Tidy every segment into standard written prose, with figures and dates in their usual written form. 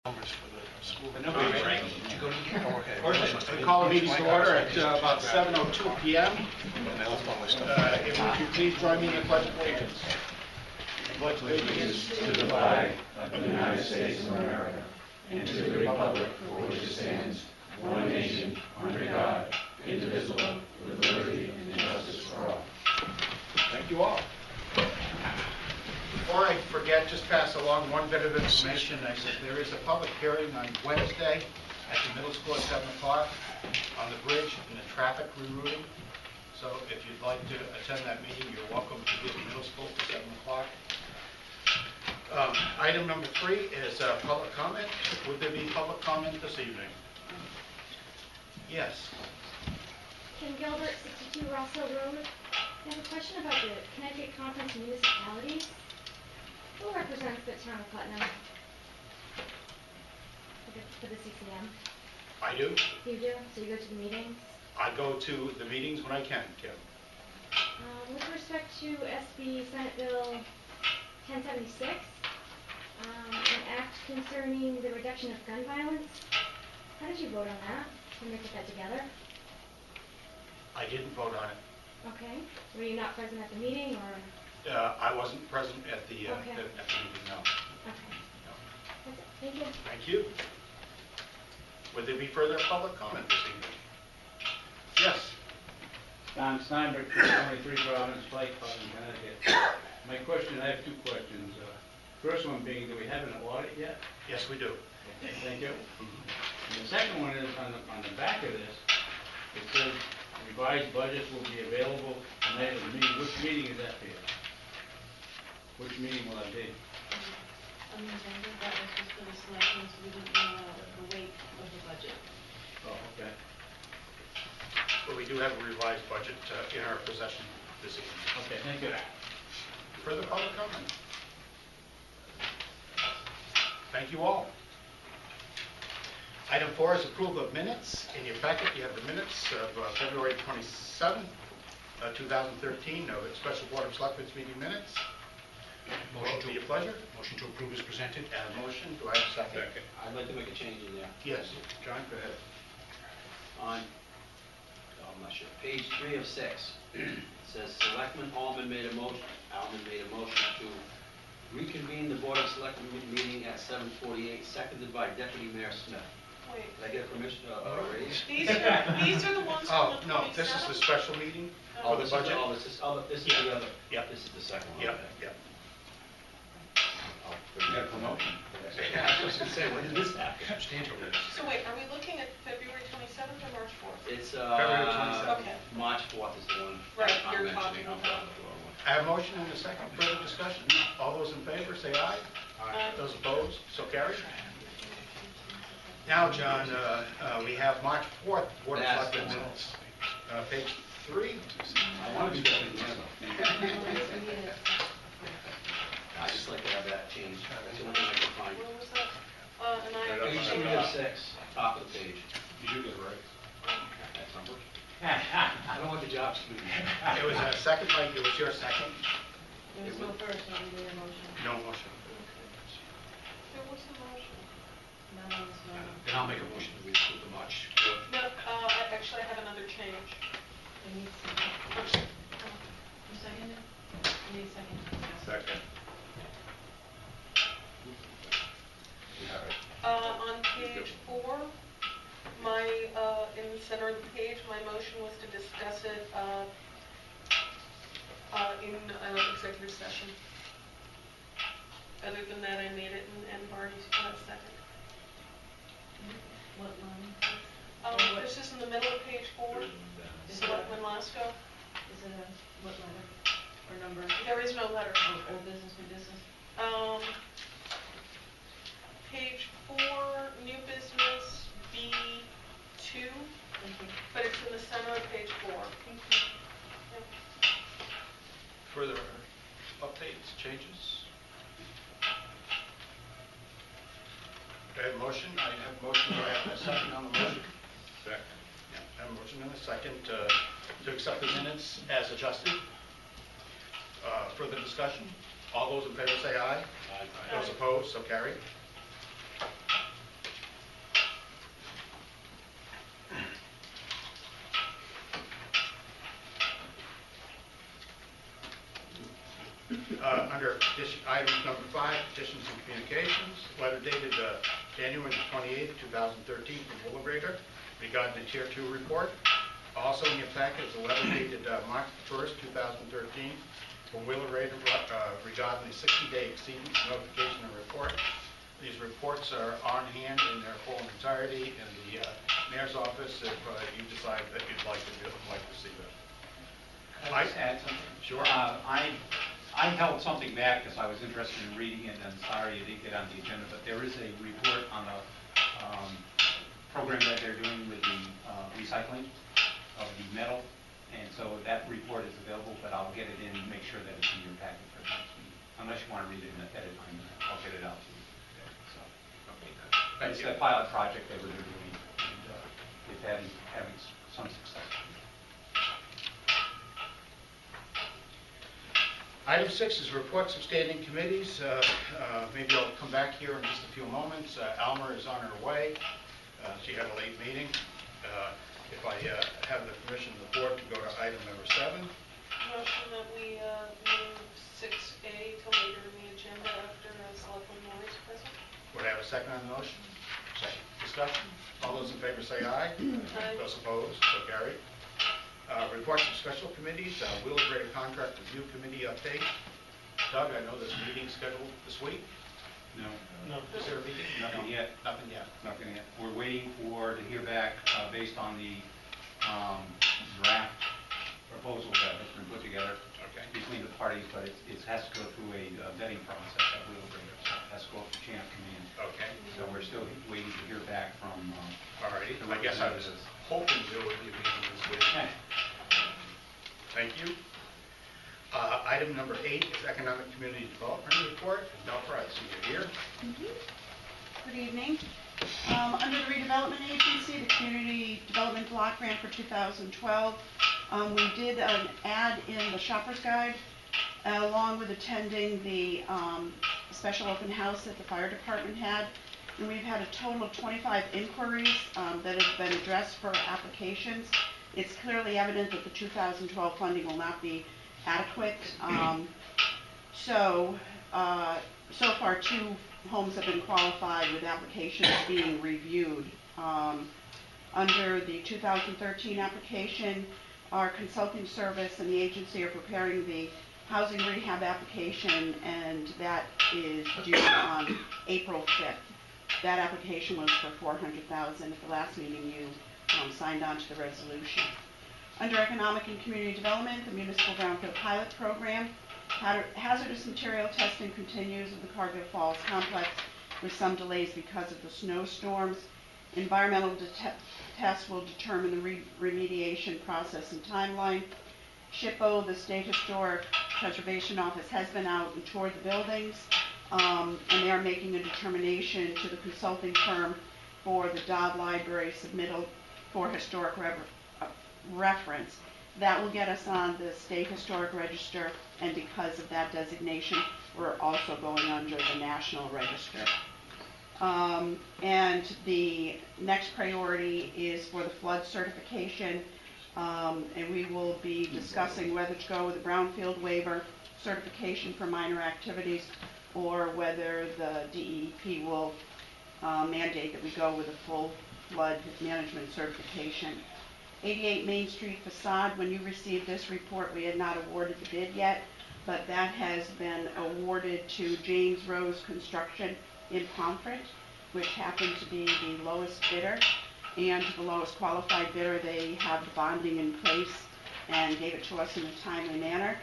Numbers for the school. The number is right. Did you go to the game? Oh, okay. We call the meeting to order at about 7:02 p.m. And I left all my stuff. If you please join me in the pledge of allegiance. Pledge allegiance to the flag of the United States of America and to the republic for which it stands, one nation, under God, indivisible, with liberty and justice for all. Thank you all. Before I forget, just pass along one bit of information. I said there is a public hearing on Wednesday at the middle school at 7 o'clock on the bridge in the traffic rerouting. So if you'd like to attend that meeting, you're welcome to be at the middle school at 7 o'clock. Item number 3 is public comment. Would there be public comment this evening? Yes. Kim Gilbert, 62 Ross Hill Road. I have a question about the Connecticut Conference of Municipalities. Who represents the town of Putnam for the CCM? I do. You do? So you go to the meetings? I go to the meetings when I can, Kim. With respect to SB Senate Bill 1076, an act concerning the reduction of gun violence, how did you vote on that when they put that together? I didn't vote on it. Okay. Were you not present at the meeting, or? I wasn't present at the meeting, no. Okay. No. That's it. Thank you. Thank you. Would there be further public comment this evening? Yes. Don Steinberg, 23 Providence Pike, Putnam, Connecticut. My question, I have 2 questions. First one being, do we have an audit yet? Yes, we do. Okay, thank you. And the second one is, on the back of this, it says revised budgets will be available tonight at the meeting. Which meeting is that for? Which meeting will that be? On the agenda, that was just for the selectmen, so we didn't know the weight of the budget. Oh, okay. But we do have a revised budget in our possession this evening. Okay, thank you. Further public comment? Thank you all. Item 4 is approval of minutes. In your packet, you have the minutes of February 27, 2013, of the Special Board of Selectmen's meeting minutes. Motion to your pleasure. Motion to approve is presented. And a motion. Do I have a second? I'd like to make a change in there. Yes. John, go ahead. On, I'm not sure, page 3 of 6, it says Selectman Alman made a motion to reconvene the Board of Selectmen meeting at 7:48, seconded by Deputy Mayor Smith. Wait, Did I get a permission, a raise? these are the ones from Oh, the no, this is the 27th? special meeting for the this budget. is the other. Yeah. This is the second one. Yeah, okay. yeah. You got a promotion. I was going to say, when did this happen? Substantial. So wait, are we looking at February 27th or March 4th? It's, February 27th. Okay. March 4th is the one. Right, I'm you're mentioning. talking I'm about. the wrong one. I have a motion and a second. Further discussion? All those in favor, say aye. Aye. Those opposed, so carried. Now, John, we have March 4th Board of That's Selectmen the one. minutes. Page 3. I want to be definitely together. I just like to have that changed. That's the only thing I can find. Where was that? And I, Page 3 of 6, top of the page. You do get it right. That's numbered. I don't want the jobs to be. It was a second, Mike, it was your second. there was no first, so we did a motion. No motion. There was a motion. No, there was no. Then I'll make a motion to approve the March 4th. No, actually I have another change. It needs to. You second it? You need a second. Second. On page 4, in the center of the page, my motion was to discuss it in executive session. Other than that, I made it, and Barney's got a second. What line? This is in the middle of page 4, Selectman Lasko. Is it what letter or number? There is no letter. Oh, old business, new business? Page 4, new business, B2, Thank you. but it's in the center of page 4. Yep. Further updates, changes? Do I have a motion? I have a motion. Do I have a second on the motion? Second. Yeah, I have a motion and a second to accept the minutes as adjusted. Further discussion? All those in favor say aye. Aye. Those opposed, so carried. Under item number 5, petitions and communications, letter dated January 28, 2013 from Wheelabrator regarding the Tier 2 report. Also in your packet is a letter dated March 1st, 2013 from Wheelabrator regarding the 60-day exceedance notification and report. These reports are on hand in their full entirety in the mayor's office if you decide that you'd like to see them. Can I just add something? Sure. I held something back because I was interested in reading it, and sorry it didn't get on the agenda, but there is a report on a program that they're doing with the recycling of the metal, and so that report is available, but I'll get it in and make sure that it's in your packet for the next meeting. Unless you want to read it ahead of time, I'll get it out to you. So, Thank it's you. a pilot project that we're doing, and it's having some success. Item 6 is reports of standing committees. Maybe I'll come back here in just a few moments. Alma is on her way. She had a late meeting. If I have the permission of the board to go to item number 7. Motion that we move 6A till later in the agenda after Selectman Moore's present. Would I have a second on the motion? Second. Discussion? All those in favor say aye. Aye. Those opposed? So carried. Reports of special committees. Wheelabrator Contract Review Committee update. Doug, I know there's a meeting scheduled this week. No. Is there a meeting? Nothing No. yet. Nothing yet. Nothing yet. We're waiting to hear back based on the draft proposal that has been put together between the parties, but it has to go through a vetting process at Wheelabrator, so it has to go through chain of command. Okay. So we're still waiting to hear back from. All right. I guess I was hoping there would be a meeting this week. Thank you. Item number 8 is Economic Community Development Report. Delphi, I see you're here. Good evening. Under the Redevelopment Agency, the Community Development Block Grant for 2012, we did an ad in the Shopper's Guide along with attending the special open house that the fire department had. And we've had a total of 25 inquiries that have been addressed for applications. It's clearly evident that the 2012 funding will not be adequate. So far 2 homes have been qualified with applications being reviewed. Under the 2013 application, our consulting service and the agency are preparing the housing rehab application, and that is due on April 5th. That application was for $400,000. At the last meeting, you signed on to the resolution. Under Economic and Community Development, the Municipal Brownfield Pilot Program, hazardous material testing continues at the Cargill Falls Complex with some delays because of the snowstorms. Environmental tests will determine the remediation process and timeline. SHPO, the State Historic Preservation Office, has been out and toured the buildings, and they are making a determination to the consulting firm for the Dodd Library submittal for historic reference. That will get us on the State Historic Register, and because of that designation, we're also going under the National Register. And the next priority is for the flood certification, and we will be discussing whether to go with a brownfield waiver certification for minor activities, or whether the DEP will mandate that we go with a full flood management certification. 88 Main Street facade, when you received this report, we had not awarded the bid yet, but that has been awarded to James Rose Construction in Pomfret, which happened to be the lowest bidder, and the lowest qualified bidder. They have the bonding in place and gave it to us in a timely manner.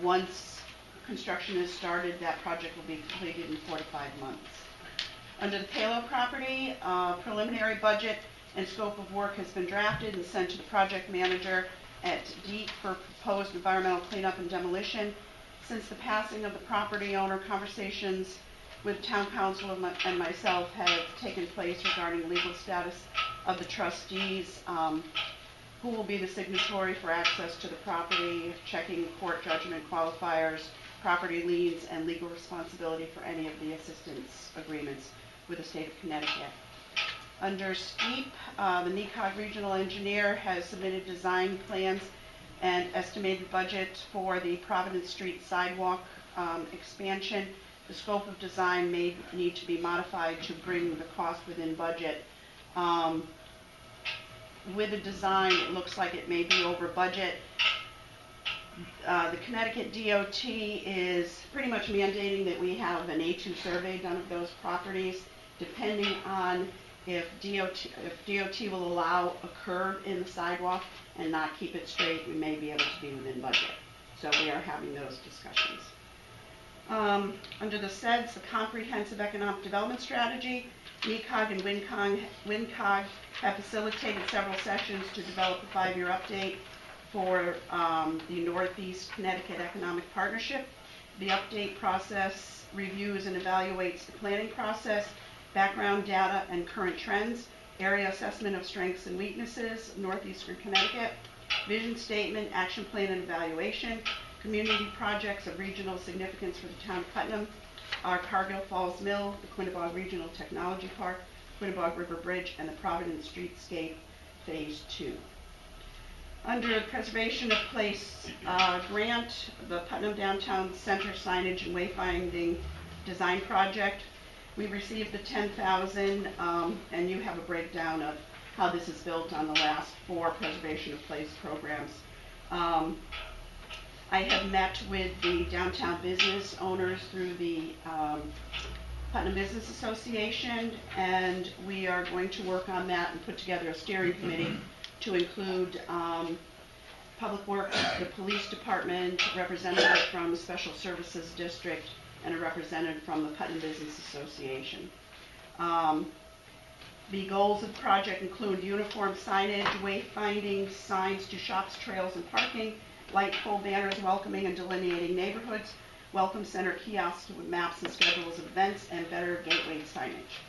Once construction is started, that project will be completed in 4 to 5 months. Under the Palo property, preliminary budget and scope of work has been drafted and sent to the project manager at DEEP for proposed environmental cleanup and demolition. Since the passing of the property owner, conversations with town council and myself have taken place regarding legal status of the trustees, who will be the signatory for access to the property, checking court judgment qualifiers, property liens, and legal responsibility for any of the assistance agreements with the state of Connecticut. Under STEEP, the NECOG regional engineer has submitted design plans and estimated budget for the Providence Street sidewalk expansion. The scope of design may need to be modified to bring the cost within budget. With the design, it looks like it may be over budget. The Connecticut DOT is pretty much mandating that we have an A2 survey done of those properties. Depending on if DOT will allow a curve in the sidewalk and not keep it straight, we may be able to be within budget. So we are having those discussions. Under the SEDS, the Comprehensive Economic Development Strategy, NECOG and WINCOG have facilitated several sessions to develop a 5-year update for the Northeast Connecticut Economic Partnership. The update process reviews and evaluates the planning process, background data and current trends, area assessment of strengths and weaknesses, Northeastern Connecticut, vision statement, action plan and evaluation, community projects of regional significance for the town of Putnam, our Cargill Falls Mill, the Quinnebog Regional Technology Park, Quinnebog River Bridge, and the Providence Streetscape Phase 2. Under Preservation of Place grant, the Putnam Downtown Center Signage and Wayfinding Design Project, we received the $10,000, and you have a breakdown of how this is built on the last 4 Preservation of Place programs. I have met with the downtown business owners through the Putnam Business Association, and we are going to work on that and put together a steering committee to include Public Works, the Police Department, a representative from the Special Services District, and a representative from the Putnam Business Association. The goals of the project include uniform signage, wayfinding signs to shops, trails, and parking, light pole banners welcoming and delineating neighborhoods, welcome center kiosks with maps and schedules of events, and better gateway signage.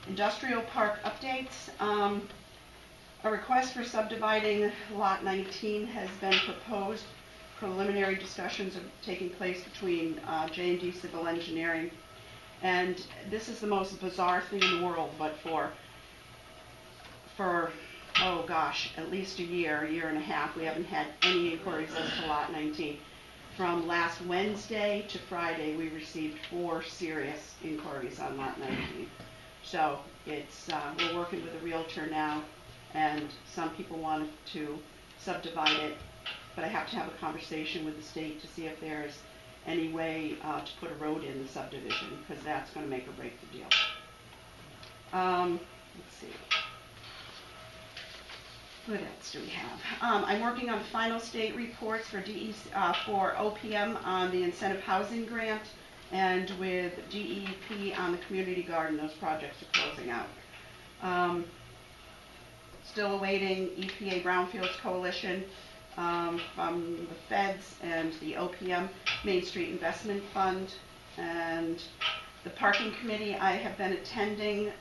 Industrial park updates. A request for subdividing Lot 19 has been proposed. Preliminary discussions are taking place between J&D Civil Engineering. And this is the most bizarre thing in the world, but for oh gosh, at least a year and a half, we haven't had any inquiries as to Lot 19. From last Wednesday to Friday, we received 4 serious inquiries on Lot 19. So it's we're working with a realtor now, and some people wanted to subdivide it, but I have to have a conversation with the state to see if there's any way to put a road in the subdivision, because that's going to make or break the deal. Let's see. What else do we have? I'm working on final state reports for for OPM on the incentive housing grant, and with DEP on the community garden. Those projects are closing out. Still awaiting EPA Brownfields Coalition from the feds and the OPM Main Street Investment Fund, and the parking committee I have been attending.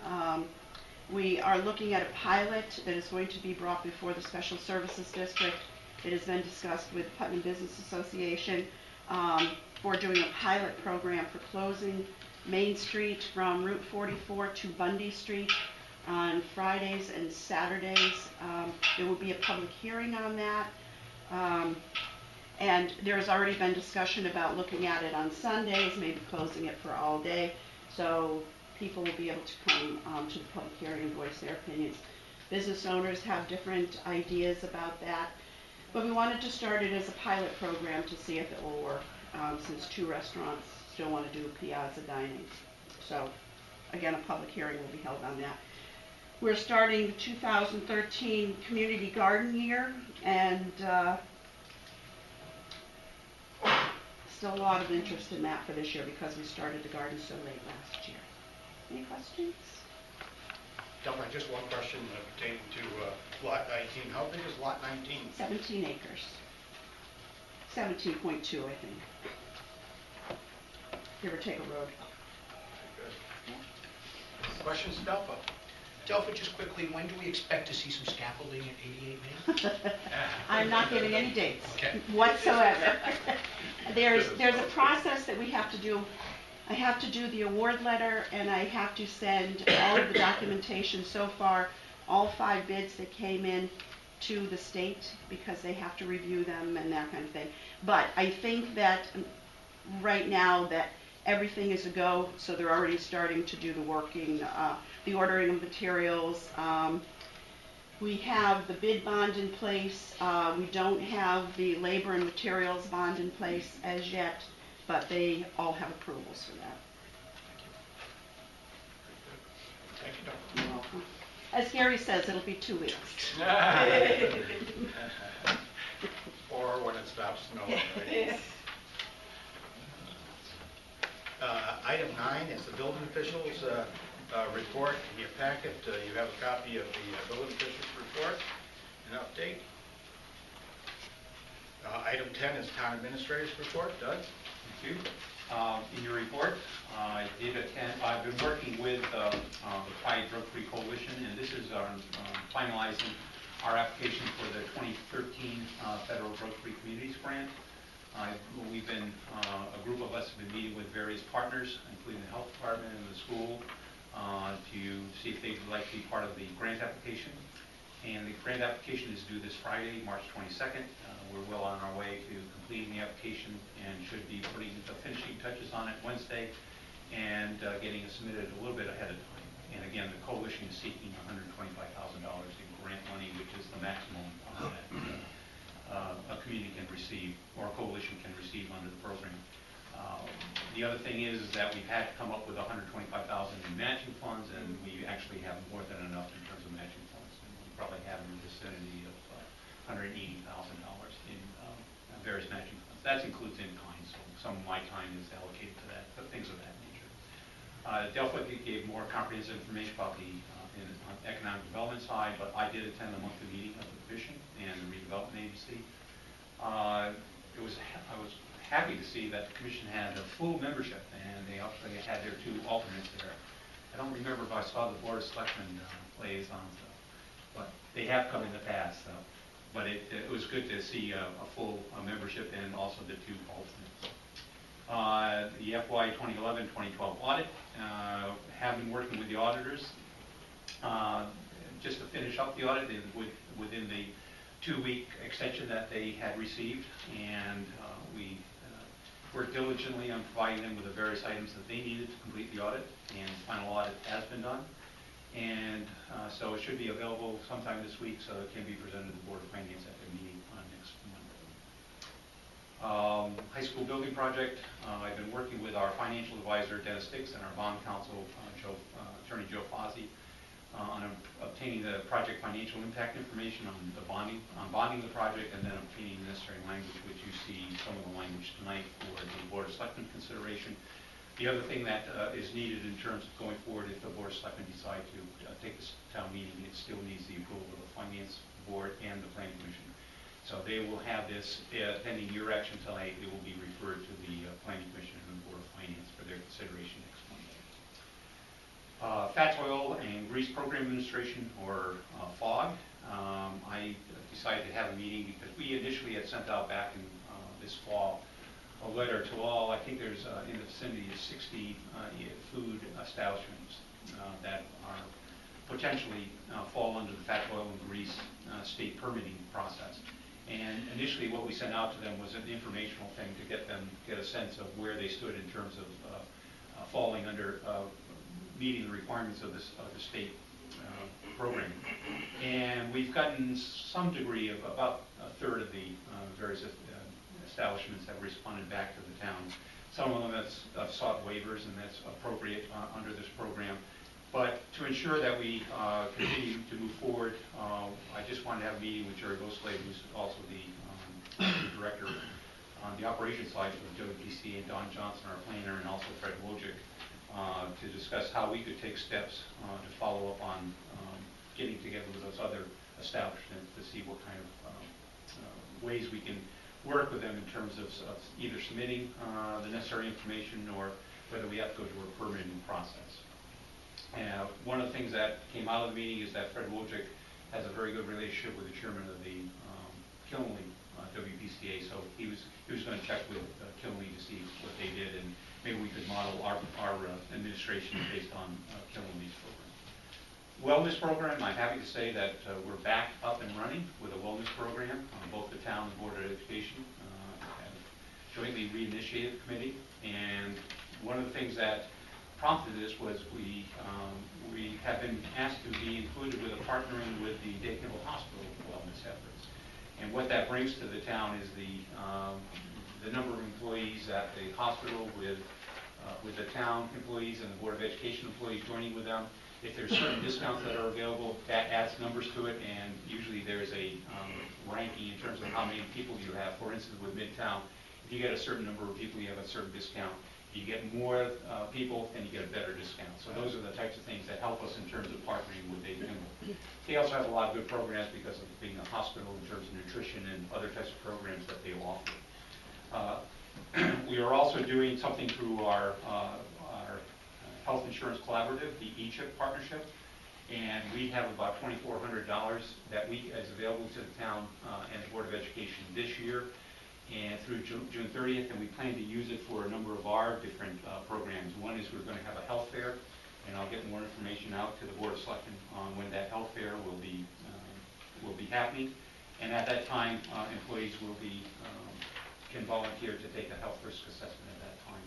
We are looking at a pilot that is going to be brought before the Special Services District. It has been discussed with Putnam Business Association for doing a pilot program for closing Main Street from Route 44 to Bundy Street on Fridays and Saturdays. There will be a public hearing on that. And there's already been discussion about looking at it on Sundays, maybe closing it for all day. So people will be able to come to the public hearing and voice their opinions. Business owners have different ideas about that, but we wanted to start it as a pilot program to see if it will work, since 2 restaurants still want to do piazza dining. So again, a public hearing will be held on that. We're starting the 2013 community garden year, and still a lot of interest in that for this year because we started the garden so late last year. Any questions? Delma, just one question pertaining to Lot 19. How big is Lot 19? 17 acres. 17.2, I think. Give or take a road. Questions, Delpha? Delpha, just quickly, when do we expect to see some scaffolding at 88 Main? I'm not giving any dates Okay. whatsoever. There's a process that we have to do. I have to do the award letter, and I have to send all of the documentation so far, all 5 bids that came in, to the state because they have to review them and that kind of thing. But I think that right now that everything is a go, so they're already starting to do the working, the ordering of materials. We have the bid bond in place. We don't have the labor and materials bond in place as yet, but they all have approvals for that. Thank you, Dr. You're welcome. As Gary says, it'll be 2 weeks. Or when it stops snowing, right? Item 9 is the building officials' report. In your packet, you have a copy of the building officials' report, an update. Item 10 is town administrator's report. Doug? Thank you. In your report, I've been working with the Pride Drug-Free Coalition, and this is finalizing our application for the 2013 Federal Drug-Free Communities Grant. We've been, a group of us have been meeting with various partners, including the health department and the school, to see if they'd like to be part of the grant application. And the grant application is due this Friday, March 22nd. We're well on our way to completing the application and should be putting the finishing touches on it Wednesday and getting it submitted a little bit ahead of time. And again, the coalition is seeking $125,000 in grant money, which is the maximum that a community can receive, or a coalition can receive under the program. The other thing is that we've had to come up with $125,000 in matching funds, and we actually have more than enough in terms of matching funds. And we probably have in the vicinity of $180,000 in various matching funds. That includes in kind, so some of my time is allocated to that, but things of that nature. Delphi gave more comprehensive information about the economic development side, but I did attend the monthly meeting of the Commission and the Redevelopment Agency. I was happy to see that the Commission had a full membership, and they also had their 2 alternates there. I don't remember if I saw the Board of Selectmen liaisons, but they have come in the past. But it was good to see a full membership and also the 2 alternates. The FY 2011-2012 audit, have been working with the auditors just to finish up the audit within the 2-week extension that they had received, and we worked diligently on providing them with the various items that they needed to complete the audit, and final audit has been done. And so it should be available sometime this week, so it can be presented to the Board of Finance at their meeting next Monday. High school building project, I've been working with our financial advisor, Dennis Dix, and our bond counsel, Attorney Joe Fozzi, on obtaining the project financial impact information on bonding the project, and then obtaining the necessary language, which you see some of the language tonight for the Board of Selectmen consideration. The other thing that is needed in terms of going forward, if the Board of Selectmen decide to take this town meeting, it still needs the approval of the Finance Board and the Planning Commission. So they will have this pending your action tonight. It will be referred to the Planning Commission and the Board of Finance for their consideration next Monday. Fats, Oil, and Grease Program Administration, or FOG. I decided to have a meeting because we initially had sent out back in this fall a letter to all, I think there's in the vicinity of 60 food establishments that are potentially fall under the fat, oil, and grease state permitting process. And initially what we sent out to them was an informational thing to get a sense of where they stood in terms of falling under meeting the requirements of the state program. And we've gotten some degree of about a third of the various establishments have responded back to the town. Some of them have sought waivers, and that's appropriate under this program. But to ensure that we continue to move forward, I just wanted to have a meeting with Jerry Boslade, who's also the director on the operations side of WPC, and Don Johnson, our planner, and also Fred Wojcik, to discuss how we could take steps to follow up on getting together with those other establishments to see what kind of ways we can work with them in terms of either submitting the necessary information or whether we have to go through a permitting process. One of the things that came out of the meeting is that Fred Wojcik has a very good relationship with the chairman of the Killenly WPCA, so he was going to check with Killenly to see what they did, and maybe we could model our administration based on Killenly's program. Wellness program, I'm happy to say that we're back up and running with a wellness program. Both the town and Board of Education have jointly reinitiated the committee. And one of the things that prompted this was we have been asked to be included with a partnering with the Dade Kimball Hospital wellness efforts. And what that brings to the town is the number of employees at the hospital with the town employees and the Board of Education employees joining with them. If there's certain discounts that are available, that adds numbers to it, and usually there's a ranking in terms of how many people you have. For instance, with Midtown, if you get a certain number of people, you have a certain discount. You get more people, and you get a better discount. So those are the types of things that help us in terms of partnering with Dade Kimball. They also have a lot of good programs because of being a hospital in terms of nutrition and other types of programs that they offer. We are also doing something through our Health Insurance Collaborative, the ECHIP partnership, and we have about $2,400 that week is available to the town and the Board of Education this year and through June 30th, and we plan to use it for a number of our different programs. One is we're going to have a health fair, and I'll get more information out to the Board of Selectmen on when that health fair will be happening, and at that time, employees can volunteer to take a health risk assessment at that time.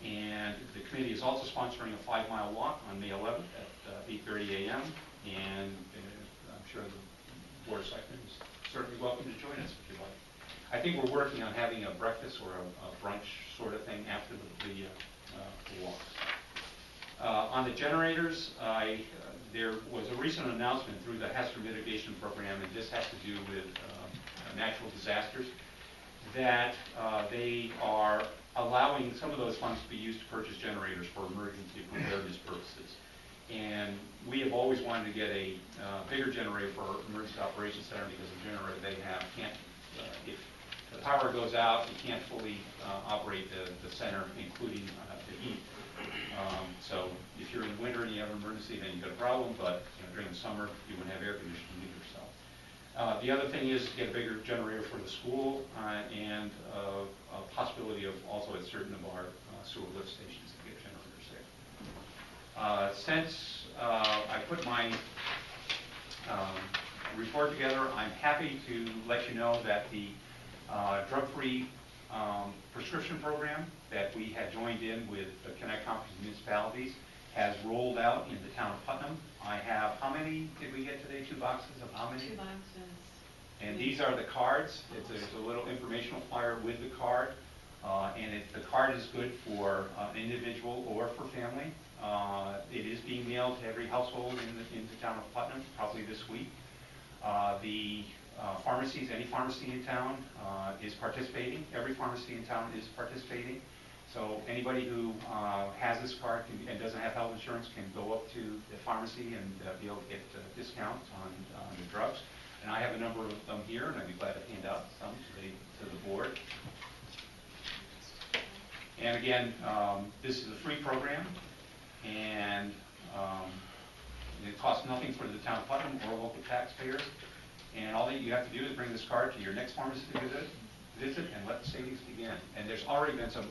And the committee is also sponsoring a 5-mile walk on May 11th at 8:30 a.m. And I'm sure the Board of Selectmen is certainly welcome to join us if you like. I think we're working on having a breakfast or a brunch sort of thing after the walk. On the generators, there was a recent announcement through the hazard mitigation program, and this has to do with natural disasters, that they are allowing some of those funds to be used to purchase generators for emergency preparedness purposes. And we have always wanted to get a bigger generator for our Emergency Operations Center because the generator they have can't, if the power goes out, it can't fully operate the center, including the heat. So if you're in winter and you have an emergency, then you've got a problem, but during the summer, you wouldn't have air conditioning either. So. The other thing is to get a bigger generator for the school and a possibility of also at certain of our sewer lift stations to get generators there. Since I put my report together, I'm happy to let you know that the drug-free prescription program that we had joined in with the Connect Conference of Municipalities has rolled out in the town of Putnam. I have, how many did we get today? 2 boxes of how many? 2 boxes. And these are the cards. There's a little informational flyer with the card. And the card is good for an individual or for family. It is being mailed to every household in the town of Putnam, probably this week. The pharmacies, any pharmacy in town is participating. Every pharmacy in town is participating. So anybody who has this card and doesn't have health insurance can go up to the pharmacy and be able to get discounts on the drugs. And I have a number of them here, and I'd be glad to hand out some to the board. And again, this is a free program, and it costs nothing for the town of Putnam or local taxpayers. And all that you have to do is bring this card to your next pharmacy visit and let the savings begin. And there's already been some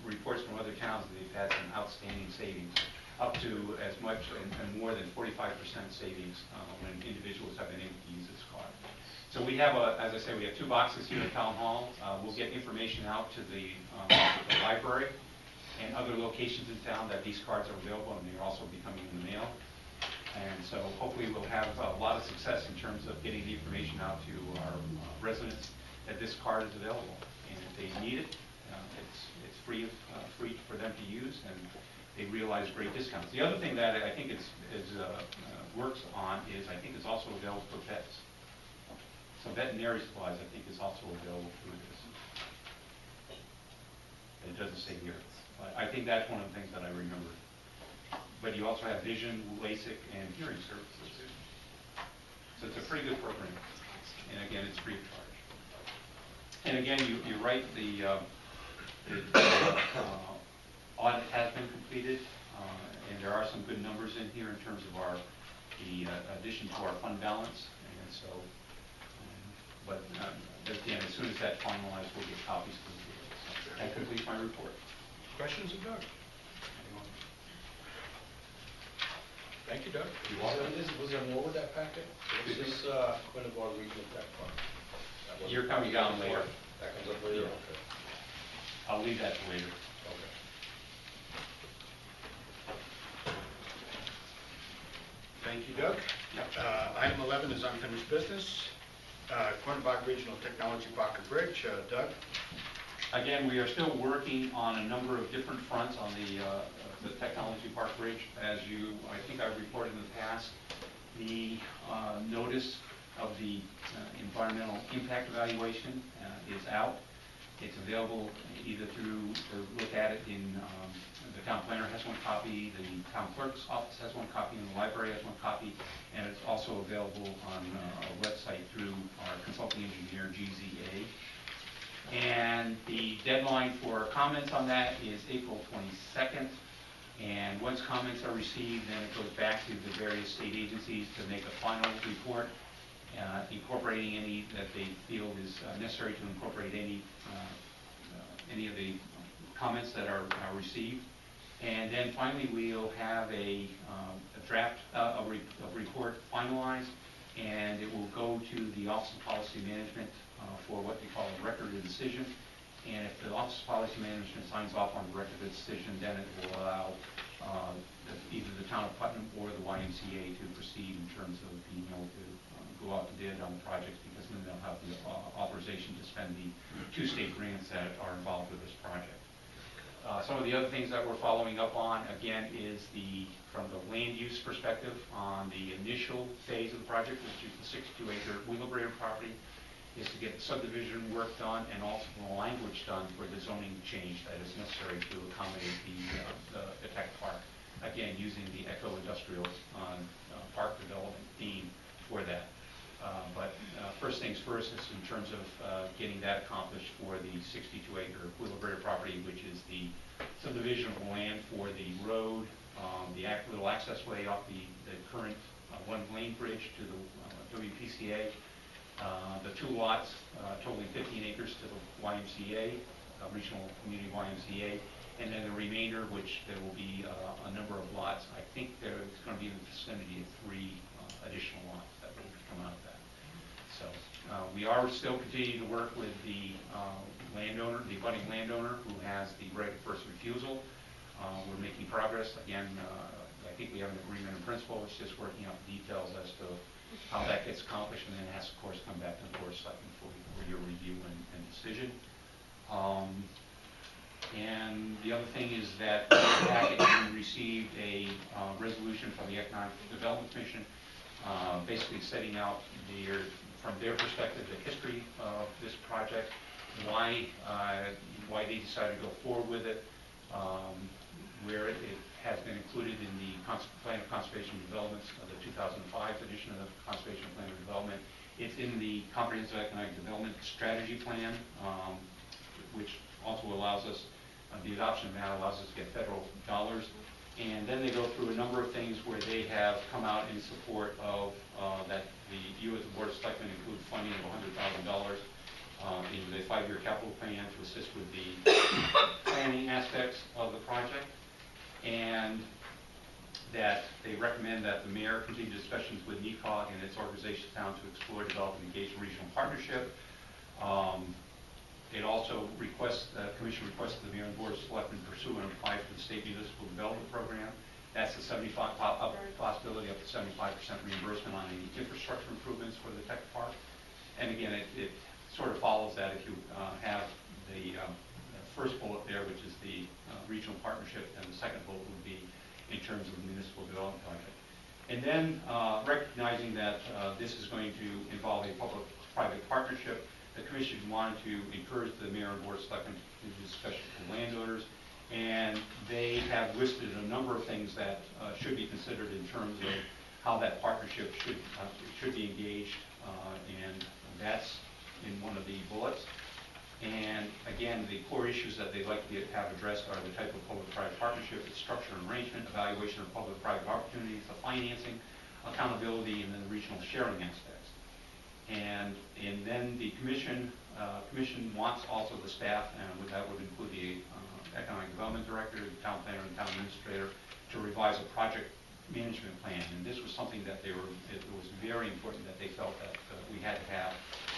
reports from other towns that they've had some outstanding savings, up to as much and more than 45% savings when individuals have been able to use this card. So we have, as I say, we have 2 boxes here at Town Hall. We'll get information out to the library and other locations in town that these cards are available, and they're also be coming in the mail. And so hopefully we'll have a lot of success in terms of getting the information out to our residents that this card is available. And if they need it, it's free for them to use, and they realize great discounts. The other thing that I think works on is I think it's also available for vets. So veterinary supplies I think is also available through this. It doesn't say here, but I think that's one of the things that I remember. But you also have vision, LASIK, and hearing services. So it's a pretty good program. And again, it's free of charge. And again, you're right, the audit has been completed, and there are some good numbers in here in terms of the addition to our fund balance. And so, but again, as soon as that's finalized, we'll get copies to the board. So that completes my report. Questions of Doug? Thank you, Doug. Was there more with that packet? This is Quinebaug Regional Tech Park. That wasn't- You're coming down later. That comes up later? Yeah. Okay. I'll leave that to later. Okay. Thank you, Doug. Item 11 is unfinished business. Quinebaug Regional Technology Park and Bridge. Doug? Again, we are still working on a number of different fronts on the Technology Park Bridge. As you, I think I've reported in the past, the notice of the environmental impact evaluation is out. It's available either through, or look at it in, the town planner has one copy, the town clerk's office has one copy, and the library has one copy, and it's also available on a website through our consulting engineer, GZA. And the deadline for comments on that is April 22nd. And once comments are received, then it goes back to the various state agencies to make a final report, incorporating any that they feel is necessary to incorporate any of the comments that are received. And then finally, we'll have a draft, a report finalized, and it will go to the Office of Policy Management for what they call a record of decision. And if the Office of Policy Management signs off on the record of decision, then it will allow either the town of Putnam or the YMCA to proceed in terms of being able to go out to bid on the projects, because then they'll have the authorization to spend the 2 state grants that are involved with this project. Some of the other things that we're following up on, again, is from the land use perspective on the initial phase of the project, which is the 62-acre Wheelabrator property, is to get the subdivision work done and also the language done for the zoning change that is necessary to accommodate the tech park. Again, using the eco-industrial park development theme for that. But first things first is in terms of getting that accomplished for the 62-acre Wheelabrator property, which is the subdivision of land for the road, the little access way off the current one-lane bridge to the WPCA, the 2 lots totaling 15 acres to the YMCA, Regional Community YMCA, and then the remainder, which there will be a number of lots. I think there's going to be in the vicinity of 3 additional lots that will come out of that. So we are still continuing to work with the landowner, the abutting landowner, who has the right of first refusal. We're making progress. Again, I think we have an agreement in principle. It's just working out the details as to how that gets accomplished, and then it has to, of course, come back to the Board of Selectmen for your review and decision. And the other thing is that in the packet we received a resolution from the Economic Development Commission, basically setting out from their perspective the history of this project, why they decided to go forward with it, where it has been included in the Plan of Conservation and Development, the 2005 edition of the Conservation Plan of Development. It's in the Comprehensive Economic Development Strategy Plan, which also allows us, the adoption of that allows us to get federal dollars. And then they go through a number of things where they have come out in support of that you as the Board of Selectmen include funding of $100,000 in the 5-year capital plan to assist with the planning aspects of the project, and that they recommend that the mayor continue discussions with NECOG and its organization town to explore, develop, and engage in regional partnership. It also requests, the Commission requests that the Mayor and Board of Selectmen pursue and apply for the State Municipal Development Program. That's a possibility up to 75% reimbursement on any infrastructure improvements for the tech park. And again, it sort of follows that if you have the first bullet there, which is the regional partnership, and the second bullet would be in terms of the municipal development project. And then recognizing that this is going to involve a public-private partnership, the Commission wanted to encourage the Mayor and Board of Selectmen to do discussions with landowners, and they have listed a number of things that should be considered in terms of how that partnership should be engaged, and that's in one of the bullets. And again, the core issues that they'd like to have addressed are the type of public-private partnership, its structure and arrangement, evaluation of public-private opportunities, the financing, accountability, and then the regional sharing aspects. And then the commission wants also the staff, and that would include the economic development director, the town planner, and town administrator, to revise a project management plan, and this was something that it was very important that they felt that we had to have.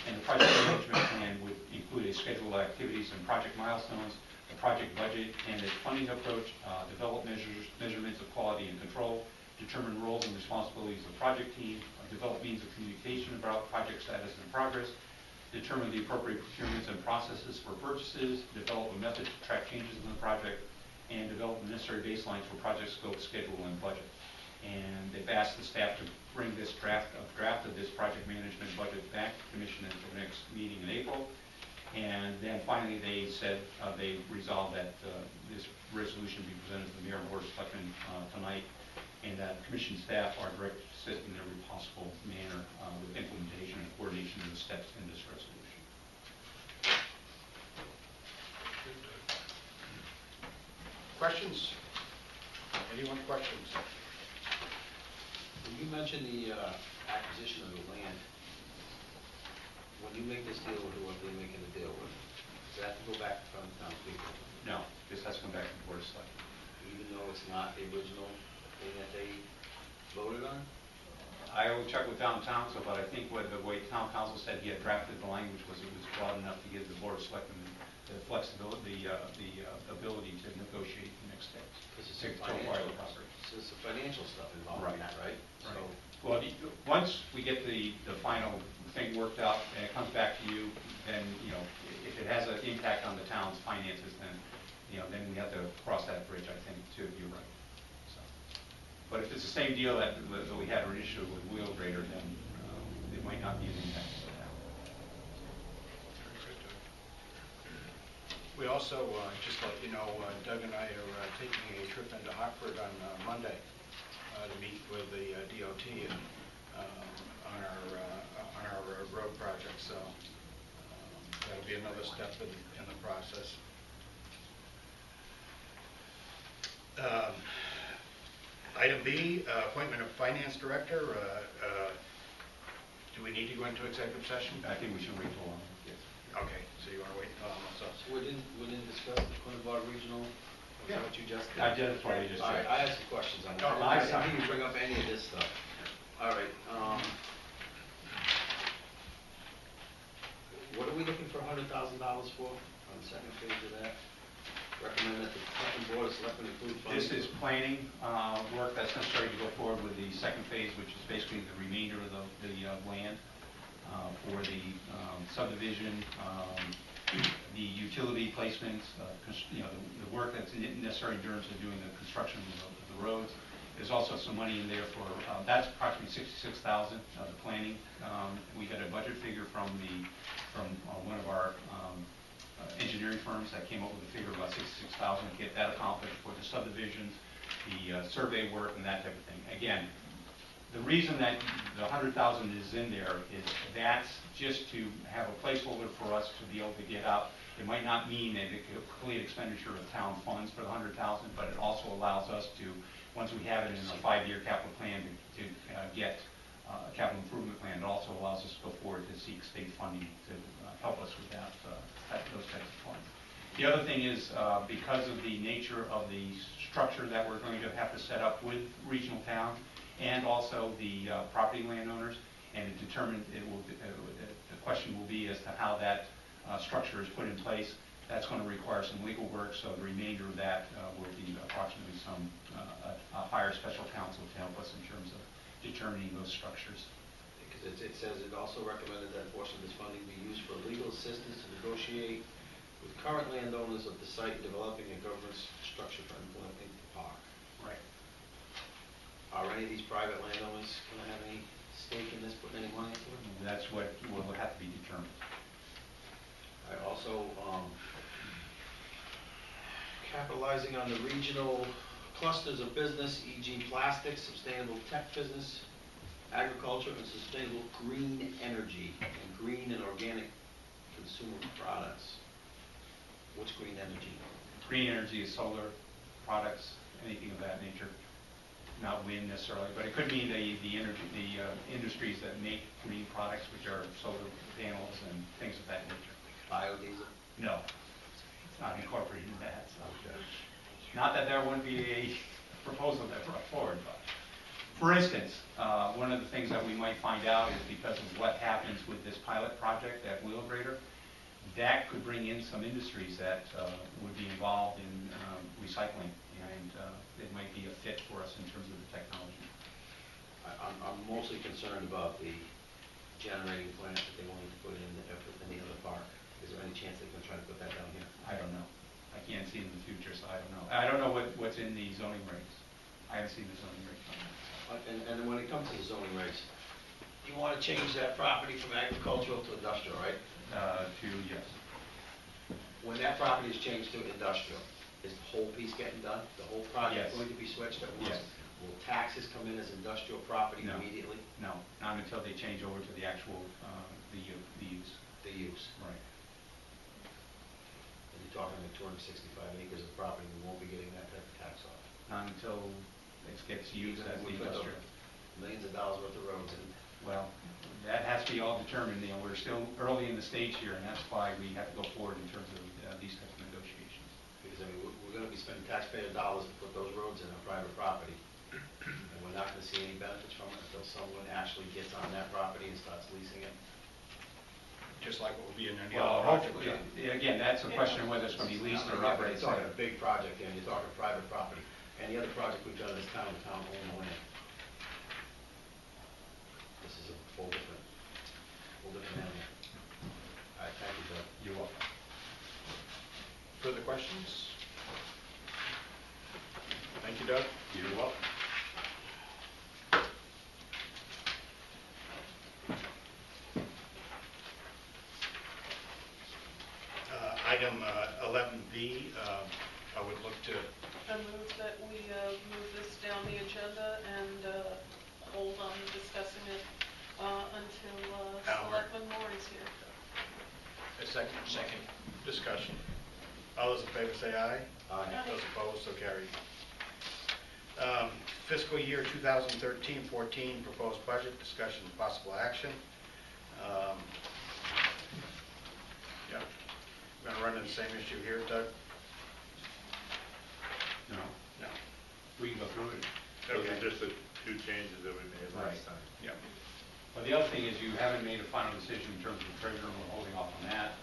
And the project management plan would include a schedule of activities and project milestones, a project budget, and a funding approach, develop measurements of quality and control, determine roles and responsibilities of the project team, develop means of communication about project status and progress, determine the appropriate procurements and processes for purchases, develop a method to track changes in the project, and develop the necessary baselines for project scope, schedule, and budget. And they've asked the staff to bring this draft of this project management budget back to Commission at the next meeting in April. And then finally they said they resolved that this resolution be presented to the Mayor and Board of Selectmen tonight, and that Commission staff are directed to assist in every possible manner with implementation and coordination of the steps in this resolution. Questions? Anyone questions? When you mentioned the acquisition of the land, when you make this deal with whoever you're making the deal with, does that have to go back to front of town people? No, this has to come back to the Board of Selectmen. Even though it's not the original thing that they voted on? I will check with town council, but I think the way town council said he had drafted the language was it was broad enough to give the Board of Selectmen the flexibility, the ability to negotiate the next steps. Because it's to a acquire financial, the property. so it's the financial stuff involved in that, right? So, Well, once we get the final thing worked out and it comes back to you, then, if it has an impact on the town's finances, then, then we have to cross that bridge, I think, too. You're right. So, but if it's the same deal that we had an issue with Wheel Grader, then it might not be an impact to the town. We also, just to let you know, Doug and I are taking a trip into Hartford on Monday to meet with the DOT and, on our road project. So that'll be another step in the process. Item B, appointment of finance director. Do we need to go into executive session? I think we should wait till long. Yes. Okay, so you want to wait until almost up? we didn't discuss the Quinnipiac Regional, was that what you just did? I did what you just All right, said. I have some questions on that. Oh, I I'm sorry. didn't even bring up any of this stuff. All right, what are we looking for $100,000 for on the second page of that? Recommend that the Second Board of Selectmen include funding. This is planning work that's necessary to go forward with the second phase, which is basically the remainder of the land for the subdivision, the utility placements, the work that's necessary in terms of doing the construction of the roads. There's also some money in there for, that's approximately $66,000, the planning. We got a budget figure from one of our engineering firms that came up with a figure of about $66,000 to get that accomplished for the subdivisions, the survey work, and that type of thing. Again, the reason that the $100,000 is in there is that's just to have a placeholder for us to be able to get out. It might not mean a complete expenditure of town funds for the $100,000, but it also allows us to, once we have it in a 5-year capital plan, to get a capital improvement plan. It also allows us to go forward to seek state funding to help us with that, those types of funds. The other thing is, because of the nature of the structure that we're going to have to set up with regional town and also the property landowners, and it determined the question will be as to how that structure is put in place. That's going to require some legal work, so the remainder of that will be approximately a higher special counsel to help us in terms of determining those structures. Because it says it also recommended that a portion of this funding be used for legal assistance to negotiate with current landowners of the site developing a governance structure for implementing the park. Right. Are any of these private landowners going to have any stake in this, putting any money into it? That's what will have to be determined. I also, capitalizing on the regional clusters of business, e.g. plastics, sustainable tech business, agriculture, and sustainable green energy, and green and organic consumer products. What's green energy? Green energy is solar products, anything of that nature. Not wind necessarily, but it could mean the industries that make green products, which are solar panels and things of that nature. Biodiesel? No, it's not incorporated in that. So. Not that there wouldn't be a proposal that brought forward, but For instance, one of the things that we might find out is because of what happens with this pilot project at Wheelabrator, that could bring in some industries that would be involved in recycling, and it might be a fit for us in terms of the technology. I'm mostly concerned about the generating plant that they wanted to put in the other park. Is there any chance they can try to put that down here? I don't know. I can't see in the future, so I don't know. I don't know what's in the zoning regs. I haven't seen the zoning regs on that. And then when it comes to the zoning regs, you want to change that property from agricultural to industrial, right? Yes. When that property is changed to industrial, is the whole piece getting done? The whole project Yes. going to be switched at once? Yes. Will taxes come in as industrial property No. immediately? No, not until they change over to the actual, the use. The use. Right. And you're talking like 265 acres of property, we won't be getting that type of tax off. Not until it gets used as the We put industrial. millions of dollars worth of roads in. Well, that has to be all determined, we're still early in the stage here, and that's why we have to go forward in terms of these types of negotiations. Because, I mean, we're gonna be spending taxpayer dollars to put those roads in on private property. And we're not gonna see any benefits from it until someone actually gets on that property and starts leasing it. Just like what would be in any Well, other project. hopefully, again, that's a question of whether it's going to be leased or Yeah, but operated. you're talking a big project here, and you're talking private property. Any other project we've done in this town, the town owns the land. This is a full different animal. All right, thank you, Doug. You're welcome. Further questions? Thank you, Doug. You're welcome. Item 11B, I would look to, I move that we move this down the agenda and hold on discussing it until Selectman Moore is here. a second. Second. Discussion. All those in favor say aye. Aye. Those opposed, so carried. Fiscal year 2013-14 proposed budget, discussion and possible action. Yeah, we're going to run into the same issue here, Doug? No, No. we can go through it. Those Okay. are just the two changes that we made last time. Yeah. Well, the other thing is you haven't made a final decision in terms of the treasurer, and we're holding off on that.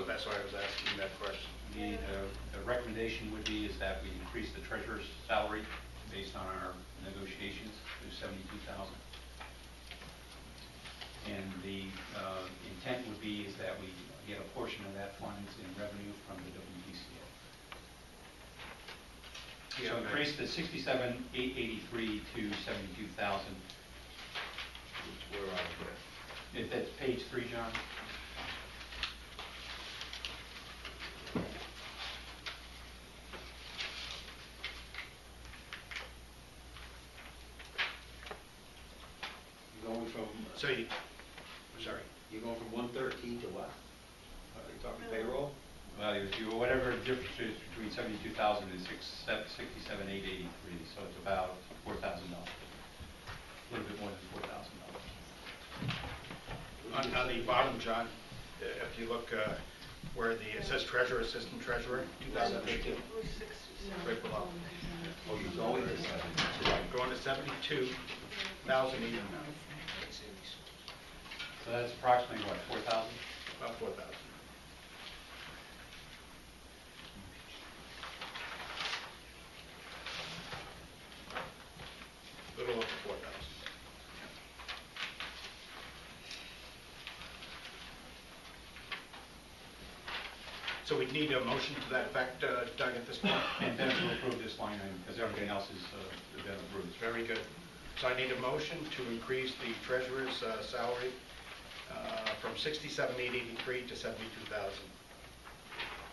That's why I was asking that question. The recommendation would be is that we increase the treasurer's salary based on our negotiations to $72,000. And the intent would be is that we get a portion of that funds in revenue from the WPCA. So increase the 67,883 to 72,000. Where are we? If that's page 3, John. You're going from, So you, sorry. you're going from 113 to what? Are you talking payroll? Well, whatever the difference is between 72,000 and 67,883, so it's about $4,000. A little bit more than $4,000. On the bottom, John, if you look where it says treasurer, assistant treasurer, 2013, right below. Oh, you're going to 72. Going to 72,000 even now, So that's approximately what, 4,000? about 4,000. Little over 4,000. So we need a motion to that effect, Doug, at this point? And then we'll approve this line item because everything else has been approved. Very good. So I need a motion to increase the treasurer's salary from 67,883 to 72,000.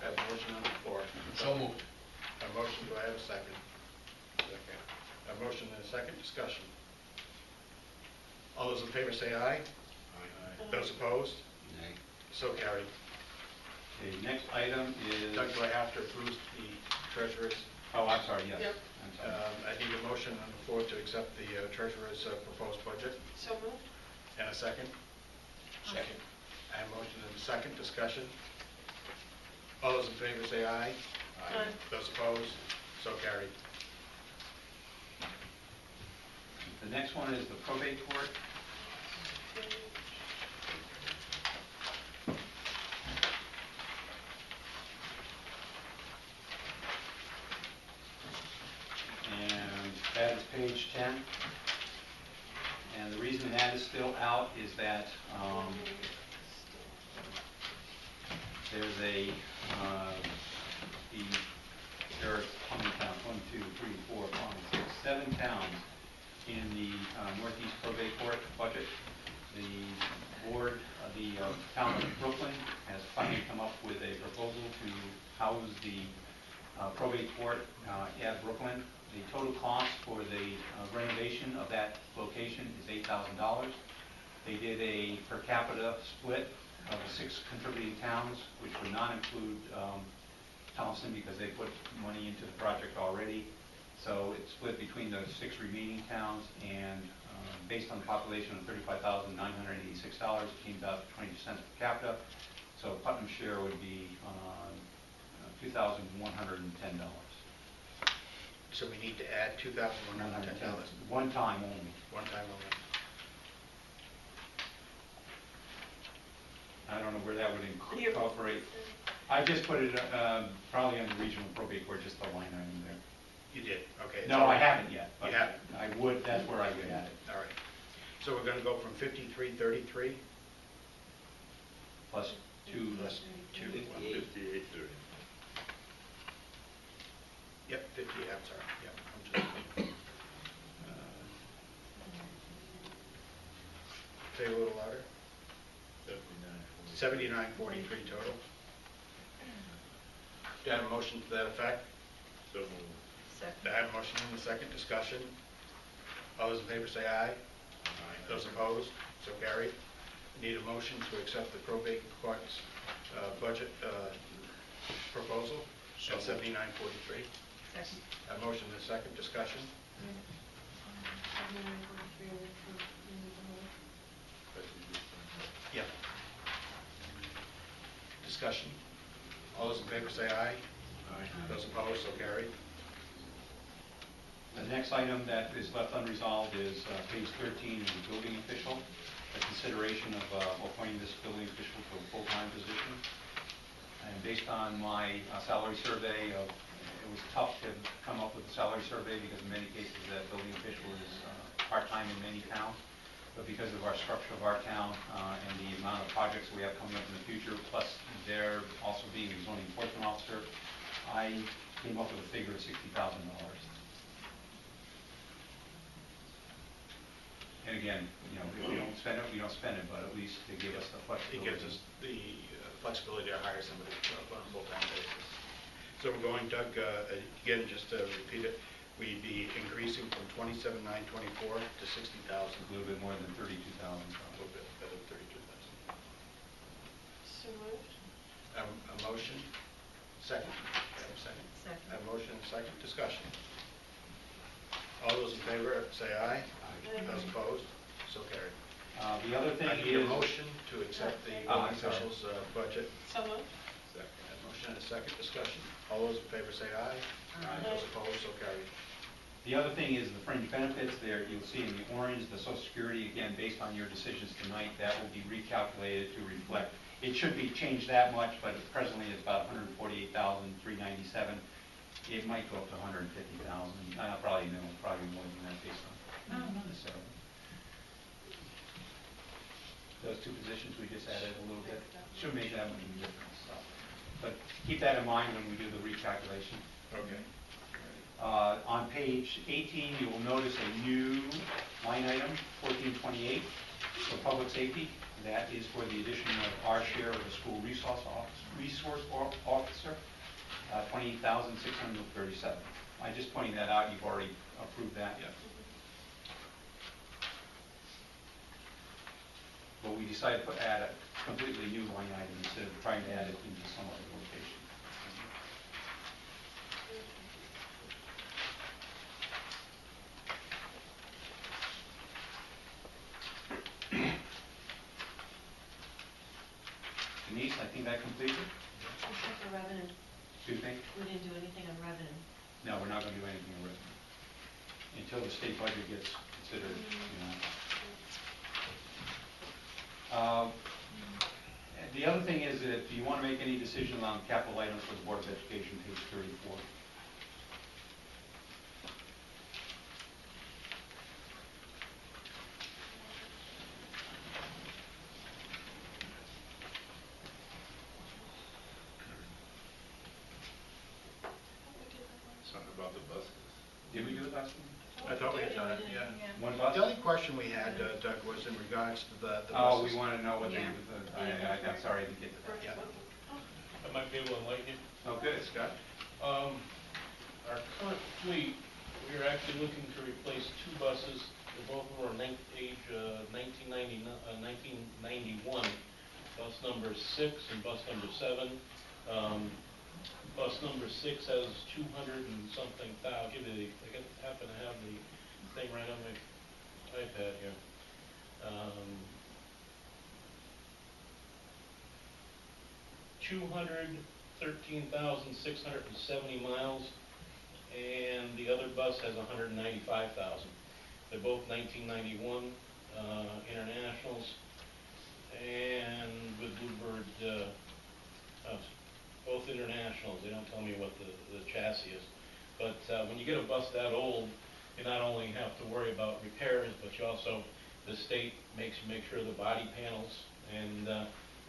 I have a motion on the floor. So moved. A motion, do I have a second? Second. A motion and a second, discussion. All those in favor say aye. Aye. Those opposed? Nay. So carried. Okay, next item is... Doug, do I have to approve the treasurer's? Oh, I'm sorry, yes. Yep. I'm sorry. I need a motion on the floor to accept the treasurer's proposed budget. So moved? And a second? Second. I have a motion and a second, discussion. All those in favor say aye. Aye. Those opposed? So carried. The next one is the probate court. And that is page 10. And the reason that is still out is that there's a, there are how many towns? 1, 2, 3, 4, 5, 6, 7 towns in the Northeast probate court budget. The board, the town of Brooklyn has finally come up with a proposal to house the probate court at Brooklyn. The total cost for the renovation of that location is $8,000. They did a per capita split of the 6 contributing towns, which would not include Thompson because they put money into the project already. So it's split between the 6 remaining towns, and based on the population of $35,986, it came out to 20% per capita. So Putnam's share would be $2,110. So we need to add $2,110. One time only. One time only. I don't know where that would incorporate. I just put it probably on the regional probate court, just the line item there. You did, okay. No, I haven't yet. You haven't? I would, that's where I would add it. All right. So we're going to go from 5333 Plus 2. plus 2. 5830. Yep, 50, I'm sorry. Yep. I'm just, say a little louder. 7943 total. Do I have a motion to that effect? So moved. Do I have a motion in the second discussion? All those in favor say aye. Those opposed, so carried. Need a motion to accept the probate court's budget proposal at 7943. Second. A motion in the second discussion. Yep. Discussion. All those in favor say aye. Those opposed, so carried. The next item that is left unresolved is page 13 of the building official, the consideration of appointing this building official to a full-time position. And based on my salary survey, it was tough to come up with a salary survey because in many cases that building official is part-time in many towns. But because of our structure of our town and the amount of projects we have coming up in the future, plus there also being a zoning enforcement officer, I came up with a figure of $60,000. And again, you know, if we don't spend it, we don't spend it, but at least to give us the It flexibility. gives us the flexibility to hire somebody on a full-time basis. So we're going, Doug, again, just to repeat it, we'd be increasing from 27,924 to 60,000. A little bit more than 32,000. A little bit better than 32,000. So moved. A motion, second? Second. Second. A motion, second, discussion. All those in favor, say aye. Those opposed, so carried. The other thing I need a is, motion to accept the I'm building sorry. official's budget. So moved. Second. A motion and a second, discussion. All those in favor say aye. Those opposed, so carried. the other thing is the fringe benefits there, you'll see in the orange, the Social Security, again, based on your decisions tonight, that will be recalculated to reflect. It should be changed that much, but presently it's about $148,397. It might go up to $150,000. Probably no, probably more than that based on. So those 2 positions we just added a little bit. Shouldn't make that much difference. So. But keep that in mind when we do the recalculation. Okay. On page 18, you will notice a new line item, 1428, for public safety. That is for the addition of our share of the school resource officer, $28,637. I just pointing that out. You've already approved that. Yeah. But we decided to add a completely new line item instead of trying to add it into some other location. Denise, I think that completes it. Except for revenue. Excuse me? We didn't do anything on revenue. No, we're not going to do anything with it until the state budget gets considered, and the other thing is that if you want to make any decisions on capital items for the Board of Education, page 34. Something about the buses. Did we do it last week? I thought we had done it, yeah. One bus? The only question we had, Doug, was in regards to the Oh, buses. we want to know what Yeah. I'm sorry, I didn't get to that. Yeah. I might be able to enlighten you. Oh, good. Scott? Our current fleet, we are actually looking to replace two buses. Both of them are age 1991. Bus number 6 and bus number 7. Bus number 6 has 200 and something thousand. I'll give you the, I happen to have the thing right on my iPad here. 213,670 miles, and the other bus has 195,000. They're both 1991 internationals, and with Bluebird, both internationals. They don't tell me what the chassis is. But when you get a bus that old, you not only have to worry about repairs, but you also, the state makes you make sure the body panels, and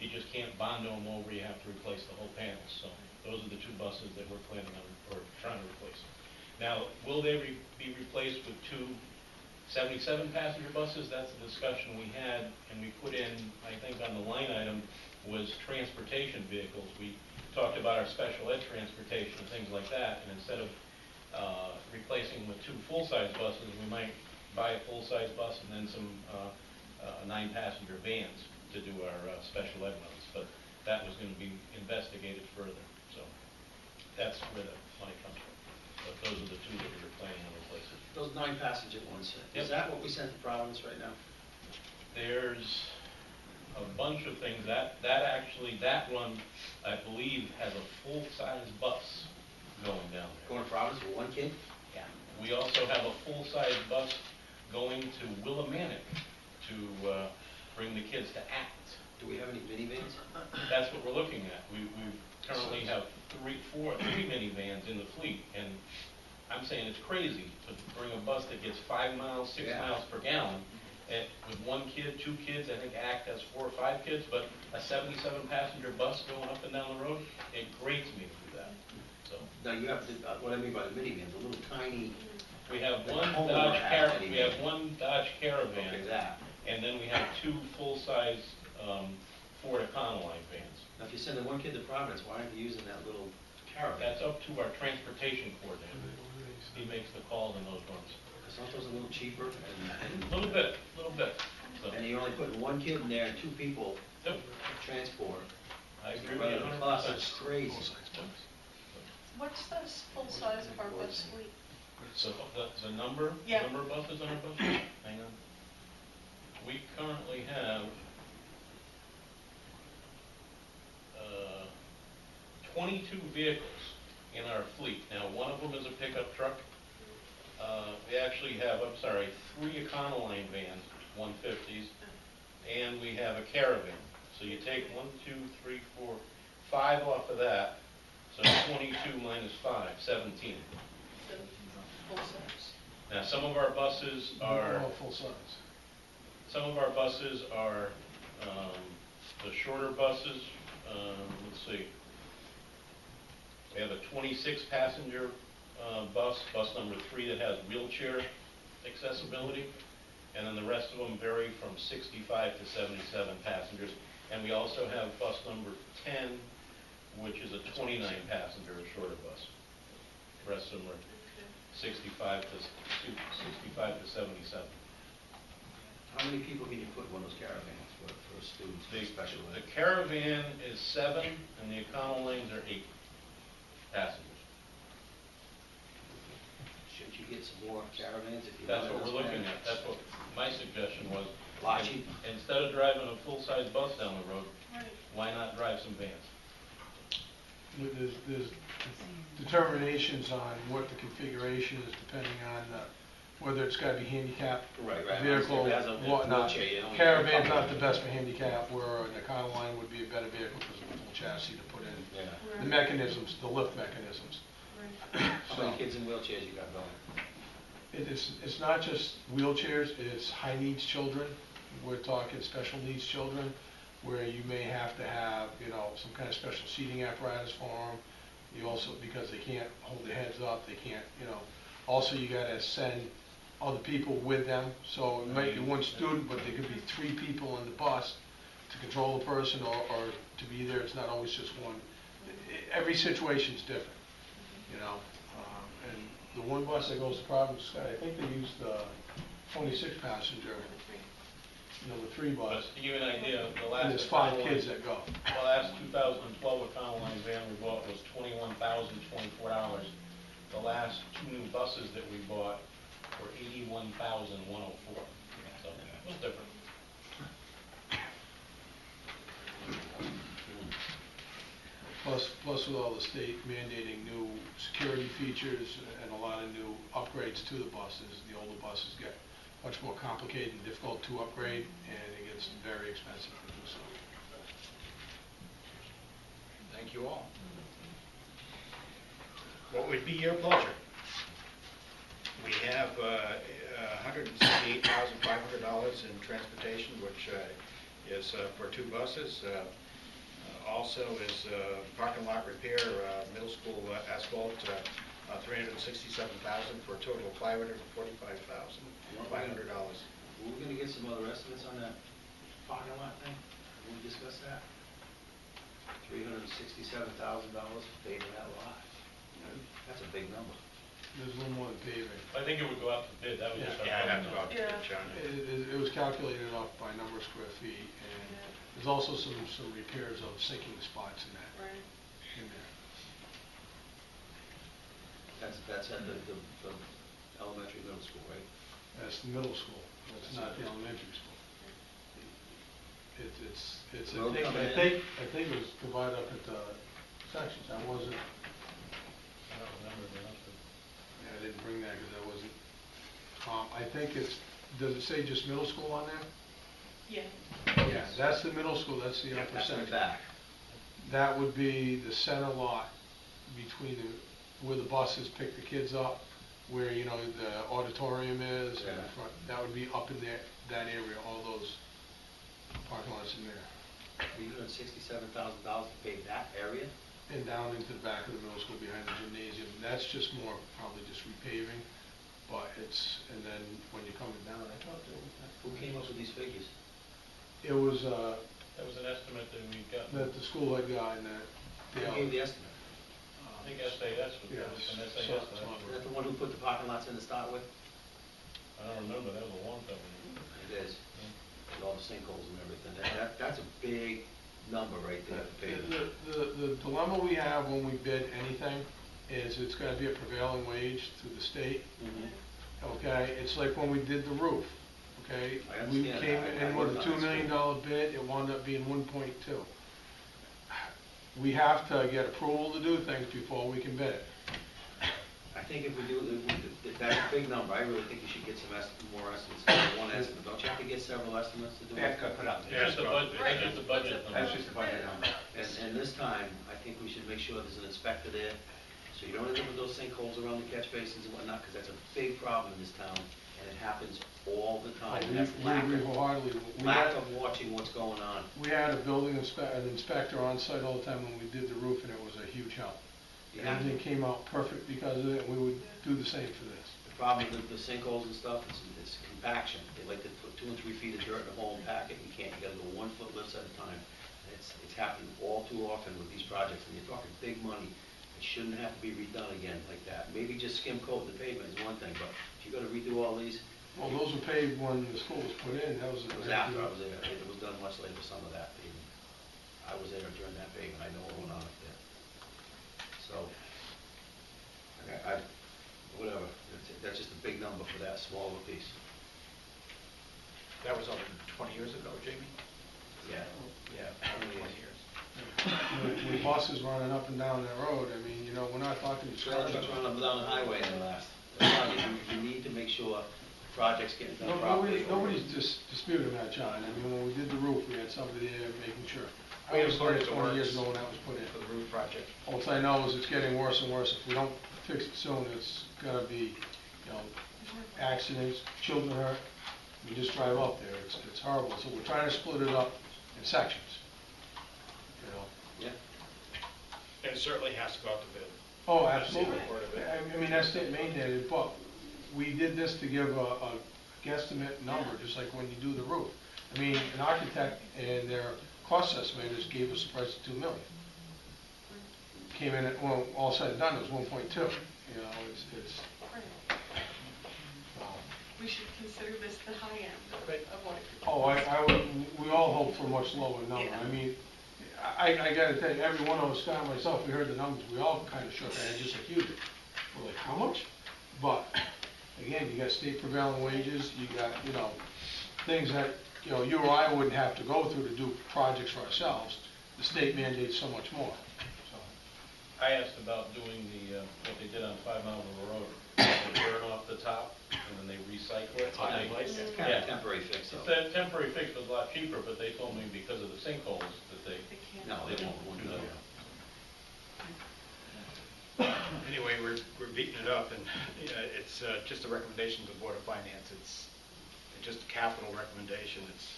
you just can't bondo them over, you have to replace the whole panels. So those are the two buses that we're planning on, or trying to replace. Now, will they be replaced with two 77-passenger buses? That's the discussion we had, and we put in, I think on the line item, was transportation vehicles. We talked about our special ed transportation and things like that, and instead of replacing with two full-size buses, we might buy a full-size bus and then some 9-passenger vans to do our special ed runs. But that was going to be investigated further. So that's where the money comes from. But those are the two that we were planning on replacing. Those 9-passenger ones, Yep. is that what we sent to Providence right now? There's a bunch of things. That run, I believe, has a full-size bus going down there. Going to Providence with one kid? Yeah. We also have a full-size bus going to Willimantic to bring the kids to ACT. Do we have any minivans? That's what we're looking at. We currently have three minivans in the fleet, and I'm saying it's crazy to bring a bus that gets 5 miles, 6 Yeah. miles per gallon, and with one kid, 2 kids. I think ACT has 4 or 5 kids, but a 77-passenger bus going up and down the road, it grates me to do that. So No, you have to, what I mean by the minivans, a little tiny, we have Like one a homeowner Dodge has we have one Dodge okay, Caravan, that. and then we have 2 full-size Ford Econoline vans. Now, if you're sending one kid to Providence, why aren't you using that little caravan? That's up to our transportation coordinator. He makes the calls on those runs. Because aren't those a little cheaper? A little bit. So, And you're only putting one kid in there and 2 people yep, transport. I agree with But you the cost 100%. is crazy. What's the full size of our bus fleet? So the number Yeah. of buses on our bus? Hang on. We currently have 22 vehicles in our fleet. Now, one of them is a pickup truck. We actually have, 3 Econoline vans, 150s, and we have a Caravan. So you take 1, 2, 3, 4, 5 off of that, so 22 minus 5, 17. Full size. Now, some of our buses are full-size. The shorter buses. Let's see. We have a 26-passenger bus number 3 that has wheelchair accessibility, and then the rest of them vary from 65 to 77 passengers. And we also have bus number 10, which is a 29-passenger, a shorter bus. The rest of them are 65 to 77. How many people can you put in one of those caravans for students, for special The ed? Caravan is 7, and the Econolines are 8 passengers. Shouldn't you get some more caravans if you That's want what those we're looking at. caravans? That's what my suggestion was. A lot cheaper. Instead of driving a full-size bus down the road, Right. why not drive some vans? There's determinations on what the configuration is depending on whether it's gotta be handicap, Right, right. vehicle, If it has a whatnot. wheelchair, you don't- Caravan's not the best for handicap, where an Econoline would be a better vehicle because of the full chassis to put in. Yeah. The mechanisms, the lift mechanisms. How many kids in wheelchairs you got going? It's not just wheelchairs, it's high needs children. We're talking special needs children, where you may have to have, some kind of special seating apparatus for them. You also, because they can't hold their heads up, they can't, also you gotta send other people with them. So it might be one student, but there could be 3 people in the bus to control the person or to be there. It's not always just one. Every situation's different, and the one bus that goes to Providence Sky, I think they use the 26 passenger, the 3 bus. But to give you an idea, the last. And there's 5 kids that go. The last 2012 Econoline van we bought was $21,024. The last 2 new buses that we bought were $81,104. So it was different. Plus with all the state mandating new security features and a lot of new upgrades to the buses, the older buses get much more complicated and difficult to upgrade, and it gets very expensive to do so. Thank you all. What would be your pleasure? We have $178,500 in transportation, which is for 2 buses. Also is parking lot repair, middle school asphalt, $367,000 for a total of $545,500. We're gonna get some other estimates on that parking lot thing? Can we discuss that? $367,000 paid in that lot. That's a big number. There's a little more than paving. I think it would go out to bid, that was just. Yeah, I'd have to go out to Yeah. bid, John. It was calculated off by number of square feet, and there's also some repairs of sinking spots in Right. there. That's at the elementary, middle school, right? That's the middle school, that's not the elementary school. It's, Road I coming in. think it was divided up into sections. I wasn't, I don't remember, but I didn't bring that because I wasn't, I think does it say just middle school on there? Yeah. Yeah, that's the middle school, that's the upper That's in the section. back. That would be the center lot between where the buses pick the kids up, where, the auditorium is, and the Yeah. front. That would be up in there, that area, all those parking lots in there. $367,000 to pay that area? And down into the back of the middle school behind the gymnasium. That's just more, probably just repaving, but and then when you're coming down, I thought there was that. Who came up with these figures? It was, that was an estimate that we got. that the school had gotten that. Who gave the estimate? I think SAS was, Yes. an SAS. So- estimate. Is that the one who put the parking lots in to start with? I don't remember, that was a long time ago. It is. With all the sinkholes and everything. That's a big number right there to pay. The dilemma we have when we bid anything is it's gotta be a prevailing wage through the state, okay? It's like when we did the roof, okay? I We understand came that. in with a $2 million bid, it wound up being 1.2. We have to get approval to do things before we can bid it. I think if we do, that's a big number. I really think you should get some more estimates. One estimate. Don't you have to get several estimates to do They have it? to put out It's there. just a budget, it's just a budget number. That's just a budget number. And this time, I think we should make sure there's an inspector there, so you don't end up with those sinkholes around the catch basins and whatnot, because that's a big problem in this town, and it happens all the time. And that's We agree wholeheartedly. lack of watching what's going on. We had an inspector on site all the time when we did the roof, and it was a huge help. You have Everything to- came out perfect because of it, and we would do the same for this. The problem with the sinkholes and stuff, it's compaction. They like to put 2 and 3 feet of dirt in a hole and pack it. You can't, you gotta go 1 foot lifts at a time. It's happening all too often with these projects, and you're talking big money. It shouldn't have to be redone again like that. Maybe just skim coat the pavement is one thing, but if you're gonna redo all these, Well, those were paved when the school was put in, that was. it was after I was there. It was done much later, some of that pavement. I was there during that pavement. I know what went on up there. So, whatever. That's just a big number for that smaller piece. That was over 20 years ago, Jamie? Yeah, yeah, how many years? With buses running up and down that road, I mean, we're not talking. Trailer trucks running up and down the highway in the telling you, you need to make sure projects get done properly. Nobody's disputing that, John. I mean, when we did the roof, we had somebody there making sure. We I have was there started the 20 years works ago when that was put in. for the roof project. All I know is it's getting worse and worse. If we don't fix it soon, it's gonna be, accidents, children hurt. We just drive up there, it's horrible. So we're trying to split it up in sections, Yeah. And it certainly has to go out to bid. Oh, That's the absolutely. other part of it. I mean, that's state mandated, but we did this to give a guesstimate number, just like when you do the roof. I mean, an architect and their cost estimators gave us a price of $2 million. Came in at, well, all said and done, it was 1.2. It's. We should consider this the high end Right. of what. Oh, we all hope for a much lower number. Yeah. I mean, I gotta tell you, every one of us, Scott and myself, we heard the numbers, we all kind of shook our heads just like you did. We're like, how much? But, again, you got state prevailing wages, you got, things that, you or I wouldn't have to go through to do projects for ourselves. The state mandates so much more, so. I asked about doing what they did on 5 Mile River Road. They burn off the top, and then they recycle it. It's kind of a temporary fix, It's though. a temporary fix, was a lot cheaper, but they told me because of the sinkholes that they. No, they won't do that. Anyway, we're beating it up, and it's just a recommendation to the Board of Finance. It's just a capital recommendation. It's,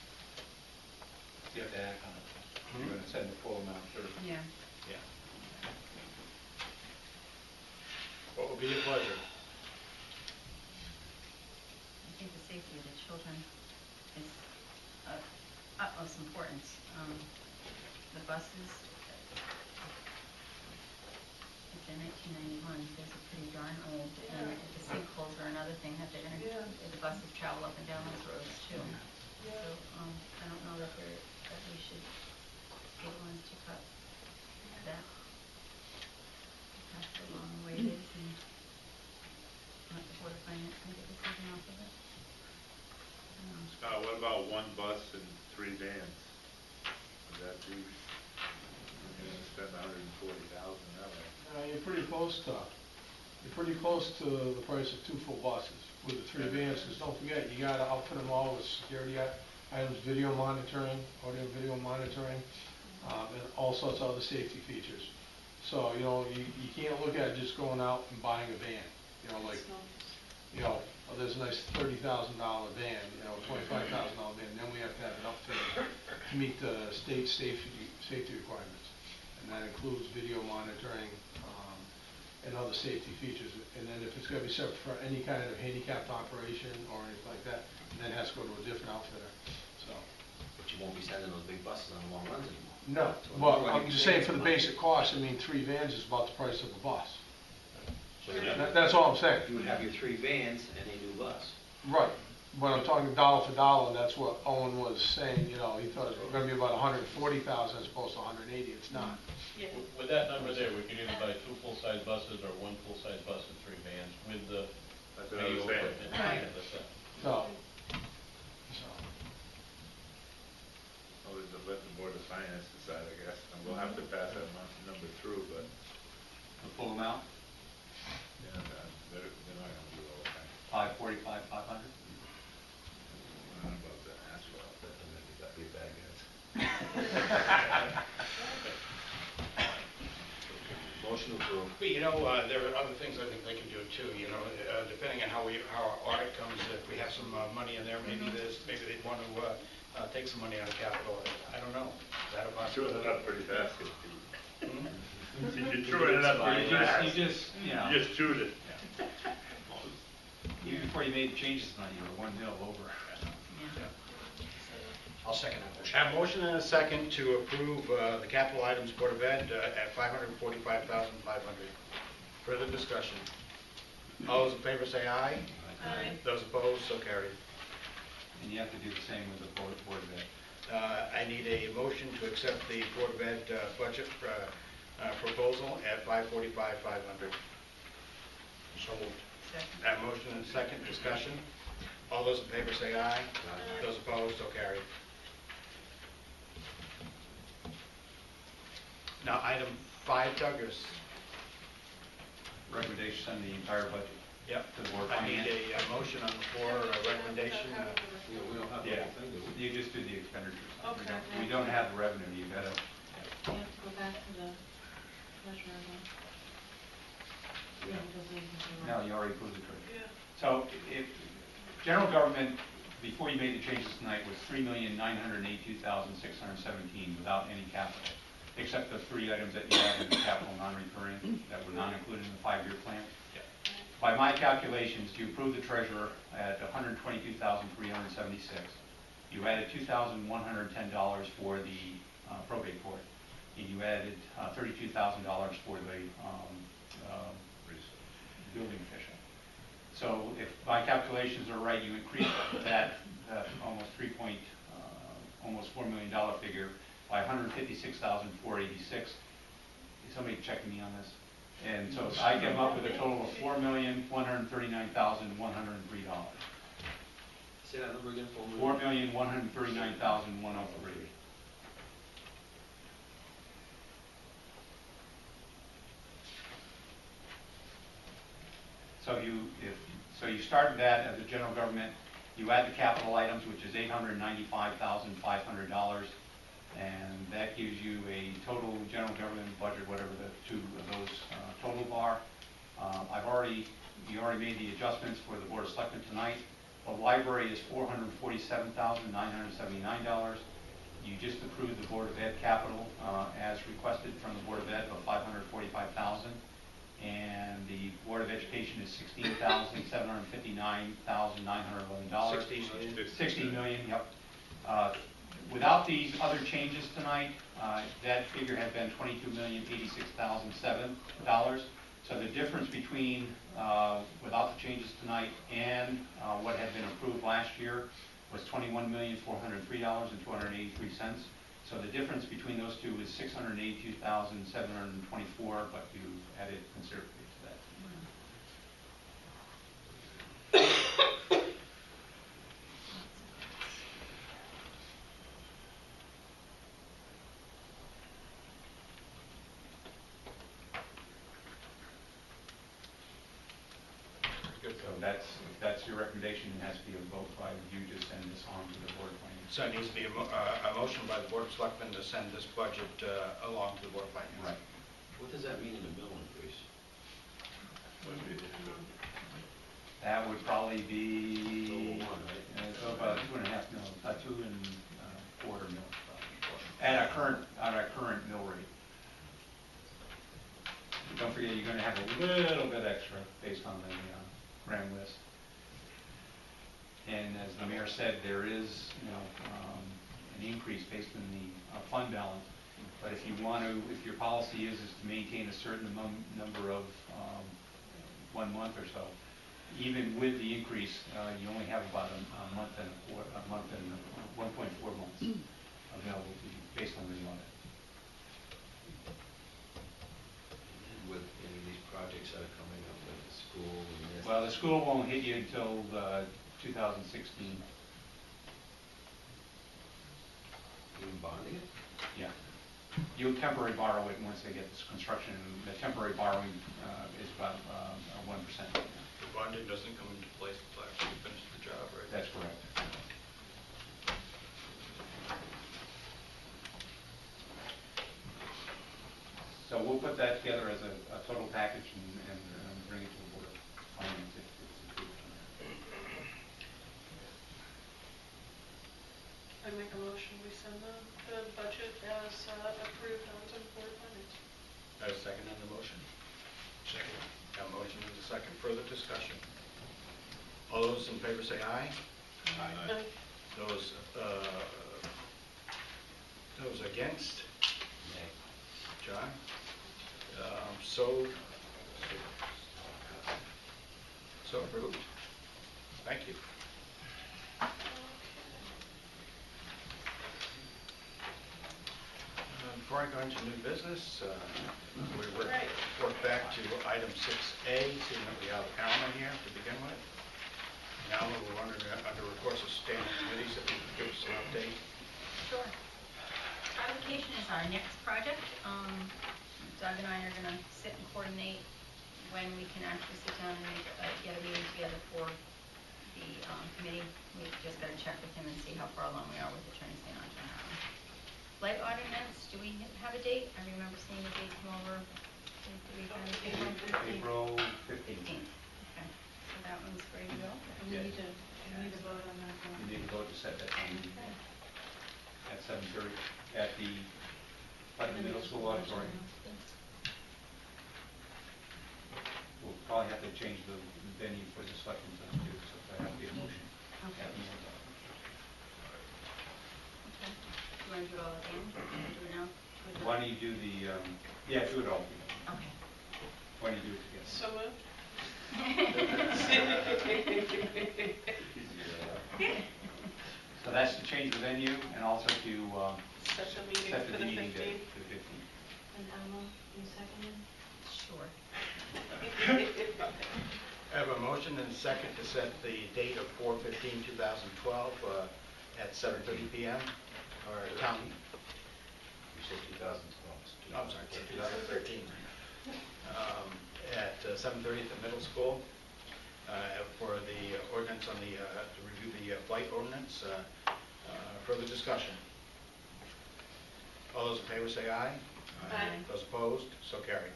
You have to act on it. You're going to send the full amount through. Yeah. yeah. What will be your pleasure? I think the safety of the children is of utmost importance. The buses, if they're 1991, those are pretty darn old. And if the sinkholes are another thing that they're gonna, the buses travel up and down those roads too. So, I don't know that we should be the ones to cut that. That's the long way it is, and let the Board of Finance make a decision off of it. What about one bus and 3 vans? Would that be, you're gonna spend $140,000 that way? You're pretty close to the price of 2 full buses with the 3 vans, because don't forget, you gotta outfit them all with security items, video monitoring, audio video monitoring, and all sorts of other safety features. So, you can't look at just going out and buying a van, there's a nice $30,000 van, $25,000 van, then we have to have it upfitted to meet the state safety requirements. And that includes video monitoring, and other safety features. And then if it's gonna be separate for any kind of handicapped operation or anything like that, then it has to go to a different outfitter, so. But you won't be sending those big buses on the long runs anymore. No, well, I'm just saying for the basic cost, 3 vans is about the price of a bus. So you'd have- That's all I'm saying. you would have your 3 vans and a new bus. Right, but I'm talking dollar for dollar, and that's what Owen was saying, he thought it was gonna be about 140,000 as opposed to 180, it's not. Yeah. With that number there, we could either buy 2 full-size buses or 1 full-size bus and 3 vans with the That's what I was video saying. equipment. Right. and the stuff. So, Well, let the Board of Finance decide, I guess, and we'll have to pass that number through, but, The full amount, they're not gonna do all that. 545, 500? I don't know about the asphalt, that doesn't make that big bad guys. Motion approved. But, there are other things I think they can do too, depending on how our audit comes, if we have some money in there, maybe they'd want to take some money out of capital. I don't know. Is that a Chewing possibility? it up pretty fast, Steve. Hmm? You're chewing it up pretty fast. You just, You just chewed it. even before you made the changes tonight, you were 1-0 over. I'll second that motion. Have a motion and a second to approve the capital items Board of Ed at $545,500. Further discussion? All those in favor say aye. Aye. Those opposed, so carried. And you have to do the same with the Board of Ed. I need a motion to accept the Board of Ed budget proposal at $545,500. So moved. Second. Have a motion and a second discussion? All those in favor say aye. Those opposed, so carried. Now, item 5, Douglas. Recommendation, send the entire budget. Yep. to the board of I need finance. a motion on the floor, a recommendation. We don't have the Yeah, whole thing, do we? you just do the expenditures. Okay. We don't have the revenue, you gotta, You have to go back to the treasurer one. Yeah, because they can do no, you already approved the treasurer. Yeah. So if, general government, before you made the changes tonight, was $3,982,617 without any capital, except the three items that you have in the capital non-recurring that were not included in the 5-year plan. By my calculations, you approved the treasurer at $122,376. You added $2,110 for the probate court, and you added $32,000 for the building official. So if my calculations are right, you increased that almost $4 million figure by $156,486. Is somebody checking me on this? And so I came up with a total of $4,139,103. Say that number again for me. $4,139,103. So you started that as a general government. You add the capital items, which is $895,500, and that gives you a total general government budget, whatever the two of those totals are. You already made the adjustments for the Board of Selectmen tonight. The library is $447,979. You just approved the Board of Ed capital as requested from the Board of Ed of $545,000. And the Board of Education is $16,759,911. 16 million, yep. Without these other changes tonight, that figure had been $22,086,007. So the difference between without the changes tonight and what had been approved last year was $21,403,283. So the difference between those two is $682,724, but you added considerably to that. Good. So if that's your recommendation, it has to be a vote by you to send this on to the Board of Finance. So it needs to be a motion by the Board of Selectmen to send this budget along to the Board of Finance. Right. What does that mean in the mill increase? That would probably be It's over 1, right? so about 2.5 mil, about 2 1/4 mil, at our current mill rate. But don't forget, you're going to have a little bit extra based on the grand list. And as the mayor said, there is an increase based on the fund balance. But if you want to, if your policy is to maintain a certain number of 1 month or so, even with the increase, you only have about a month and 1.4 months available to you based on the audit. With any of these projects that are coming up, like the school and this? Well, the school won't hit you until 2016. Even bonding it? Yeah. You temporary borrow it once they get this construction. The temporary borrowing is about 1%. The bonding doesn't come into place until after you finish the job, right? That's correct. So we'll put that together as a total package and bring it to the Board of Finance if it's approved. I make a motion, we send the budget as approved onto the Board of Finance. A second on the motion? Second. A motion and a second. Further discussion? All those in favor say aye. Aye. Those against? Nay. John? So approved. Thank you. Before I go into new business, we work back to item 6A, seeing that we have Alma here to begin with. Alma, we're under reports of standing committees, if you could give us an update. Sure. Travication is our next project. Doug and I are going to sit and coordinate when we can actually sit down and make, get a meeting together for the, committee. We've just gotta check with him and see how far along we are with Attorney St. Ange. Light ordinance, do we have a date? I remember seeing the date come over. Did we find a date? April 15th. Okay, so that one's ready to go. And we need to vote on that one. You need to vote to set that time Okay. at 7:30 at the Putnam Middle School auditorium. We'll probably have to change the venue for the selectmen's too, so that have to be a motion. Okay. Okay. Do you want to do it all again? Do it now? Why don't you do the, yeah, do it all together. Okay. Why don't you do it together? So moved. So that's to change the venue and also to Set the meeting set for the the meeting 15th. date for the 15th. And Alma, you seconded? Sure. I have a motion and a second to set the date of 4/15/2012 at 7:30 PM, or town. You said 2012. No, I'm sorry, 2013. At 7:30 at the middle school for the ordinance on the, to review the blight ordinance. Further discussion? All those in favor say aye. Aye. Those opposed, so carried.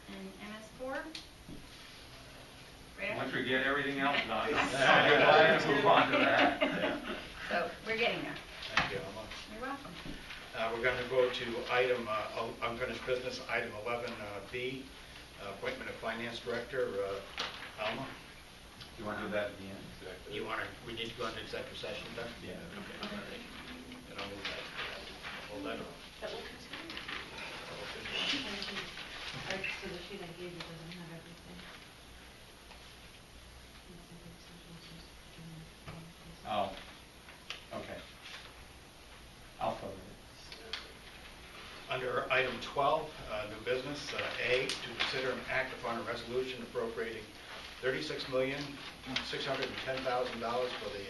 And MS4? Right Once after. we get everything else done, I'll be glad to move on to that. So, we're getting there. Thank you, Alma. You're welcome. We're going to go to item, unfinished business, item 11B, appointment of finance director, Alma. You want to do that at the end? You want to, we need to go into executive session then? Yeah. Okay, all right. Then I'll move that. Hold that. That will continue. So the sheet I gave you doesn't have everything. Oh, okay. I'll cover it. Under item 12, new business, A, to consider and act upon a resolution appropriating $36,610,000 for the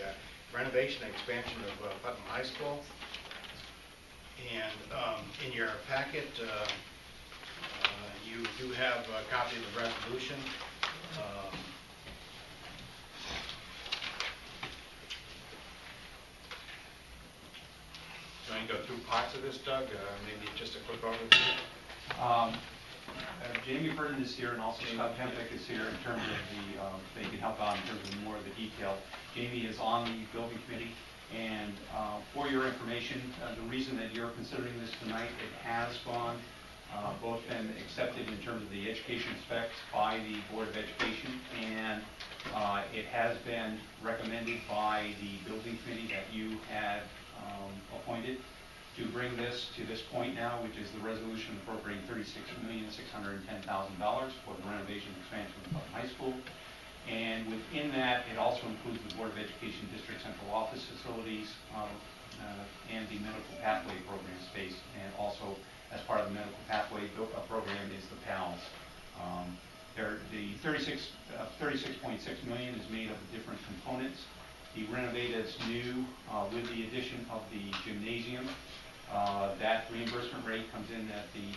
renovation and expansion of Putnam High School. And in your packet, you do have a copy of the resolution. Do you want to go through parts of this, Doug? Maybe just a quick overview? Jamie Burton is here, and also Scott Pempick is here in terms of the, they can help out in terms of more of the detail. Jamie is on the building committee, and for your information, the reason that you're considering this tonight, it has gone, both been accepted in terms of the education specs by the Board of Education, and it has been recommended by the building committee that you had appointed to bring this to this point now, which is the resolution appropriating $36,610,000 for the renovation and expansion of Putnam High School. And within that, it also includes the Board of Education District Central Office facilities and the medical pathway program space. And also, as part of the medical pathway program is the PALS. The $36.6 million is made of different components. The renovated is new with the addition of the gymnasium. That reimbursement rate comes in at the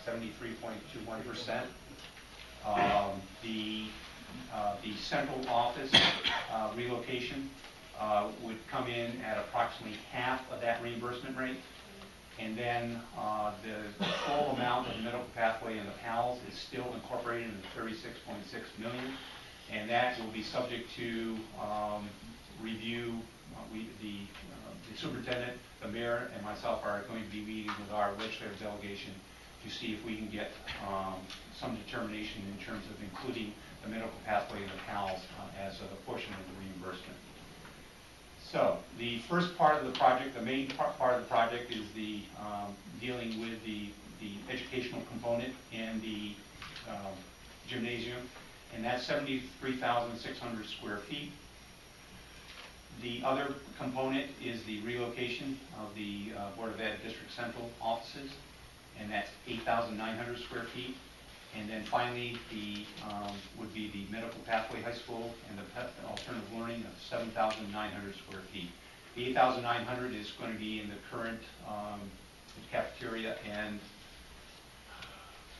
73.21%. The central office relocation would come in at approximately half of that reimbursement rate. And then the full amount of the medical pathway and the PALS is still incorporated in the $36.6 million. And that will be subject to review. The superintendent, the mayor, and myself are going to be meeting with our legislative delegation to see if we can get some determination in terms of including the medical pathway and the PALS as a portion of the reimbursement. So the first part of the project, the main part of the project, is the dealing with the educational component and the gymnasium, and that's 73,600 square feet. The other component is the relocation of the Board of Ed District Central offices, and that's 8,900 square feet. And then finally, would be the medical pathway high school and the alternative learning of 7,900 square feet. The 8,900 is going to be in the current cafeteria and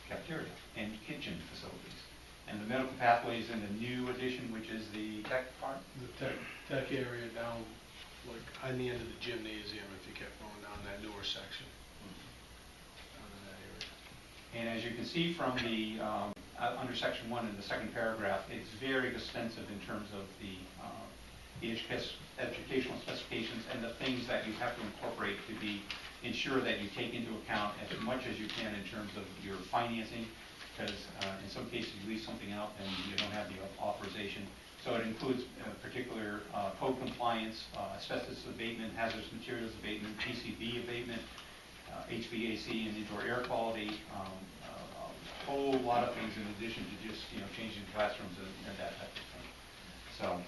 cafeteria and kitchen facilities. And the medical pathway is in the new addition, which is the tech part. The tech area down, like, on the end of the gymnasium, if you kept going down that newer section. Down in that area. And as you can see from the, under section 1 in the second paragraph, it's very extensive in terms of the educational specifications and the things that you have to incorporate to ensure that you take into account as much as you can in terms of your financing, because in some cases you leave something out and you don't have the authorization. So it includes particular code compliance, asbestos abatement, hazardous materials abatement, PCB abatement, HVAC and indoor air quality, a whole lot of things in addition to just changing classrooms and that type of thing. So,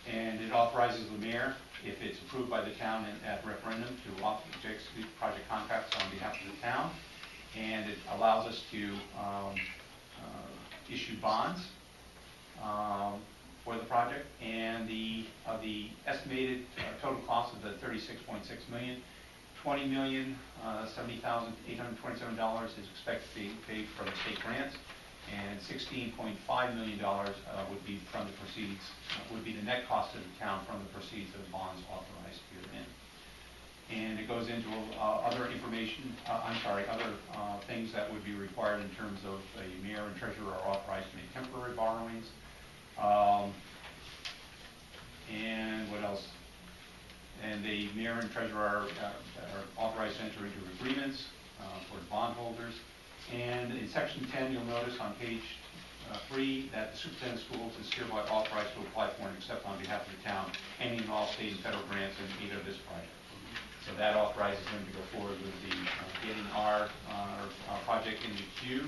and it authorizes the mayor, if it's approved by the town at referendum, to execute project contracts on behalf of the town, and it allows us to issue bonds for the project, and the estimated total cost of the $36.6 million, $20,070,827 is expected to be paid from state grants, and $16.5 million would be from the proceeds, would be the net cost to the town from the proceeds of the bonds authorized herein. And it goes into other information, other things that would be required in terms of the mayor and treasurer are authorized to make temporary borrowings. And what else? And the mayor and treasurer are authorized to enter into agreements for bondholders. And in section 10, you'll notice on page 3 that the superintendent of schools is hereby authorized to apply for and accept on behalf of the town any and all state and federal grants in aid of this project. So that authorizes them to go forward with the getting our project into queue.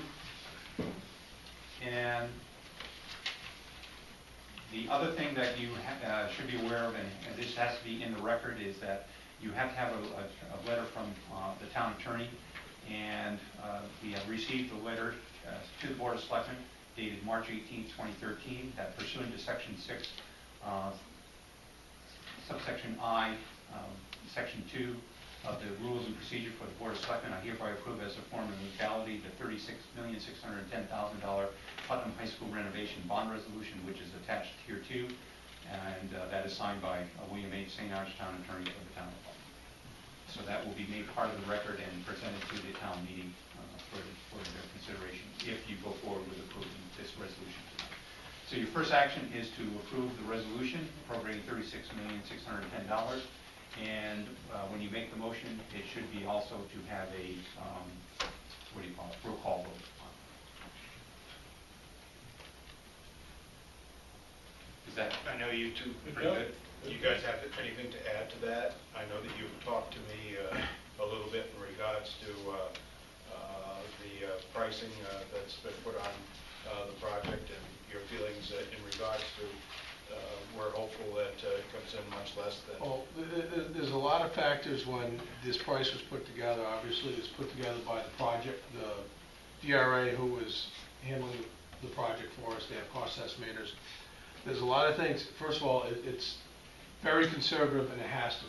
And the other thing that you should be aware of, and this has to be in the record, is that you have to have a letter from the town attorney, and we have received a letter to the Board of Selectmen dated March 18, 2013, that pursuant to section 6, subsection I, section 2 of the rules and procedure for the Board of Selectmen, I hereby approve as a form of legality the $36,610,000 Putnam High School renovation bond resolution, which is attached here too, and that is signed by William H. St. Ange, town attorney for the town of Putnam. So that will be made part of the record and presented to the town meeting for their consideration if you go forward with approving this resolution tonight. So your first action is to approve the resolution appropriating $36,610,000. And when you make the motion, it should be also to have a, roll call vote. Is that? I know you two are pretty good. You guys have anything to add to that? I know that you've talked to me a little bit in regards to the pricing that's been put on the project and your feelings in regards to we're hopeful that it comes in much less than... Well, there's a lot of factors when this price was put together. Obviously, it's put together by the project, the DRA who is handling the project for us. They have cost estimators. There's a lot of things. First of all, it's very conservative, and it has to,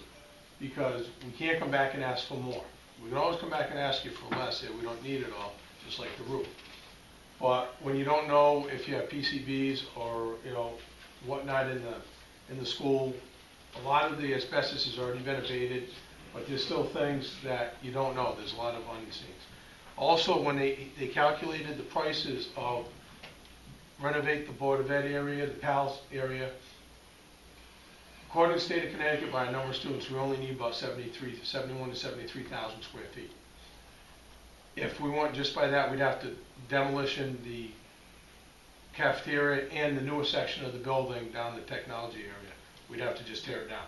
because we can't come back and ask for more. We can always come back and ask you for less if we don't need it all, just like the roof. But when you don't know if you have PCBs or whatnot in the school, a lot of the asbestos has already been abated, but there's still things that you don't know. There's a lot of unseen. Also, when they calculated the prices of renovate the Board of Ed area, the PALS area, according to the state of Connecticut, by a number of students, we only need about 71 to 73,000 square feet. If we want just by that, we'd have to demolition the cafeteria and the newer section of the building down the technology area. We'd have to just tear it down,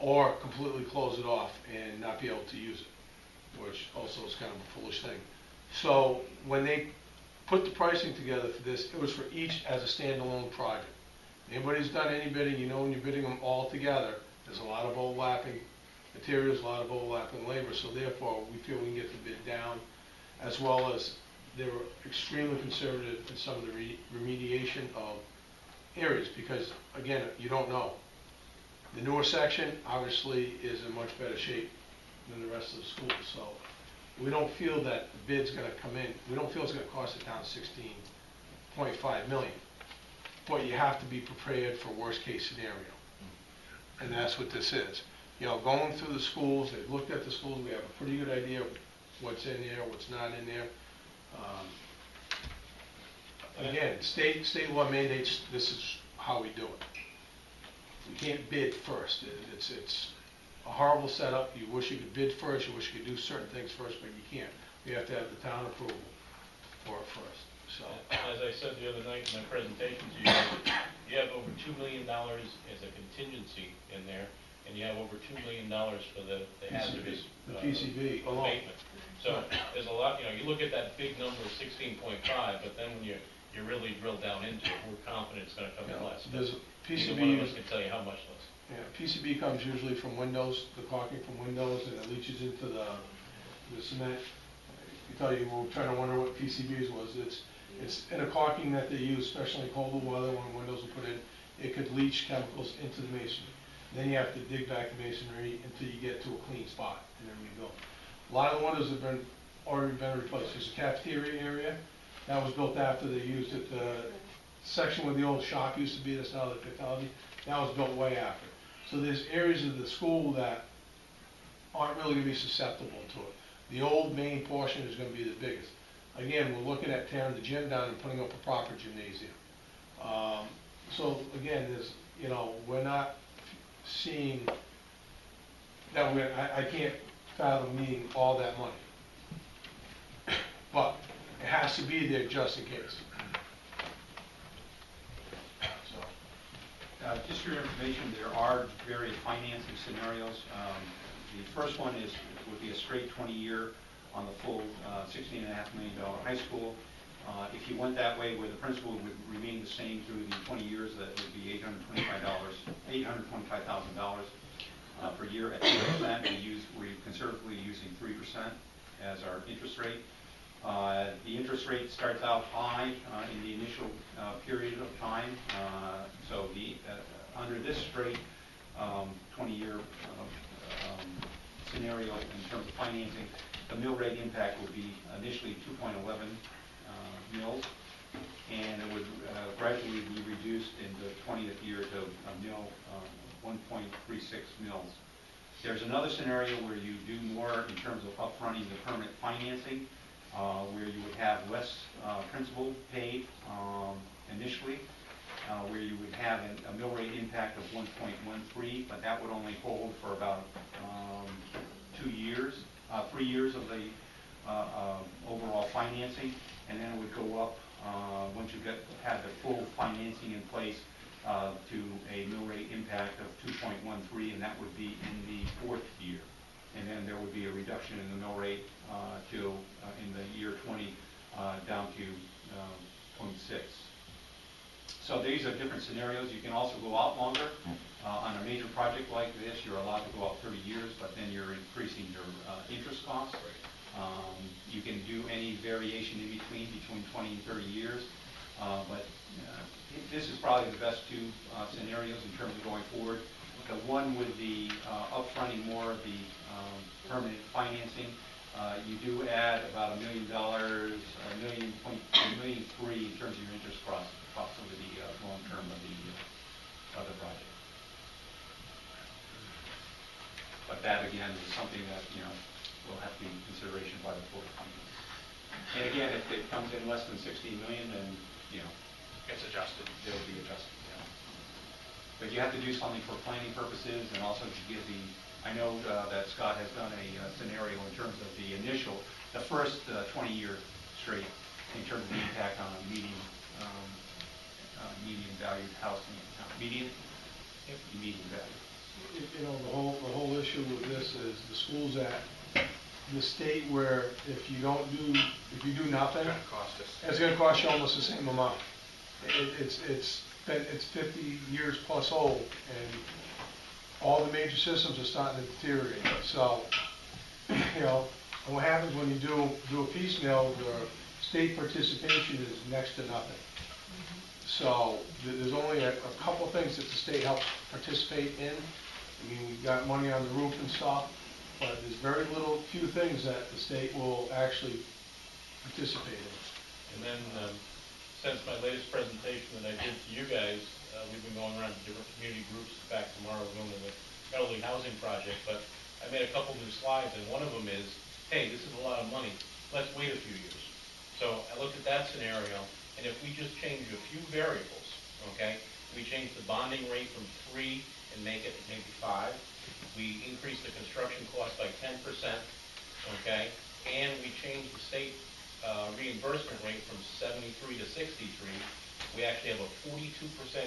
or completely close it off and not be able to use it, which also is kind of a foolish thing. So when they put the pricing together for this, it was for each as a standalone project. Anybody who's done any bidding, when you're bidding them all together, there's a lot of overlapping materials, a lot of overlapping labor, so therefore we feel we can get the bid down, as well as they were extremely conservative in some of the remediation of areas, because again, you don't know. The newer section obviously is in much better shape than the rest of the school, so we don't feel that the bid's gonna come in, we don't feel it's gonna cost the town 16.5 million. But you have to be prepared for worst-case scenario. And that's what this is. You know, going through the schools, they've looked at the schools, we have a pretty good idea of what's in there, what's not in there. Again, state law mandates, this is how we do it. We can't bid first. It's a horrible setup. You wish you could bid first, you wish you could do certain things first, but you can't. We have to have the town approval for it first, so. As I said the other night in my presentation to you, you have over $2 million as a contingency in there, and you have over $2 million for the hazardous The PCB alone. abatement. So there's a lot, you know, you look at that big number of 16.5, but then when you really drill down into it, we're confident it's gonna come in less. But There's neither PCB. one of us can tell you how much less. Yeah, PCB comes usually from windows, the caulking from windows, and it leaches into the cement. I tell you, we're trying to wonder what PCBs was. It's in a caulking that they use, especially in colder weather when windows are put in. It could leach chemicals into the masonry. Then you have to dig back the masonry until you get to a clean spot, and then rebuild. A lot of the windows have already been replaced. There's a cafeteria area that was built after they used it. The section where the old shop used to be, that's now the technology, that was built way after. So there's areas of the school that aren't really going to be susceptible to it. The old main portion is going to be the biggest. Again, we're looking at tearing the gym down and putting up a proper gymnasium. So again, there's, you know, we're not seeing that I can't fathom needing all that money. But it has to be there just in case. Just for your information, there are various financing scenarios. The first one would be a straight 20-year on the full $16.5 million high school. If you went that way, where the principal would remain the same through the 20 years, that would be $825,000 per year at 2%. We're conservatively using 3% as our interest rate. The interest rate starts out high in the initial period of time. So under this straight 20-year scenario in terms of financing, the mill rate impact would be initially 2.11 mils, and it would gradually be reduced in the 20th year to a mill 1.36 mils. There's another scenario where you do more in terms of upfronting the permanent financing, where you would have less principal paid initially, where you would have a mill rate impact of 1.13, but that would only hold for about 3 years of the overall financing, and then it would go up once you have the full financing in place to a mill rate impact of 2.13, and that would be in the 4th year. And then there would be a reduction in the mill rate in the year 20 down to 0.6. So these are different scenarios. You can also go out longer. On a major project like this, you're allowed to go out 30 years, but then you're increasing your interest costs. You can do any variation in between 20 and 30 years. But this is probably the best two scenarios in terms of going forward. The one with the upfronting more of the permanent financing, you do add about $1 million, $1.3 million in terms of your interest costs over the long term of the project. But that again is something that will have to be in consideration by the Board of Finance. And again, if it comes in less than $16 million, then It's adjusted. it'll be adjusted. But you have to do something for planning purposes, and also to give I know that Scott has done a scenario in terms of the first 20-year straight, in terms of the impact on median valued housing, median value. The whole issue with this is the schools at the state where if you do nothing, it's going to cost you almost the same amount. It's 50 years plus old, and all the major systems are starting to deteriorate. So, and what happens when you do a piecemeal, the state participation is next to nothing. So there's only a couple things that the state helps participate in. I mean, we've got money on the roof and stuff, but there's very few things that the state will actually participate in. And then, since my latest presentation that I did to you guys, we've been going around to different community groups. In fact, tomorrow we're going to the elderly housing project, but I made a couple new slides, and one of them is, hey, this is a lot of money, let's wait a few years. So I looked at that scenario, and if we just change a few variables, okay, we change the bonding rate from 3 and make it maybe 5, we increase the construction cost by 10%, okay, and we change the state reimbursement rate from 73 to 63, we actually have a 42%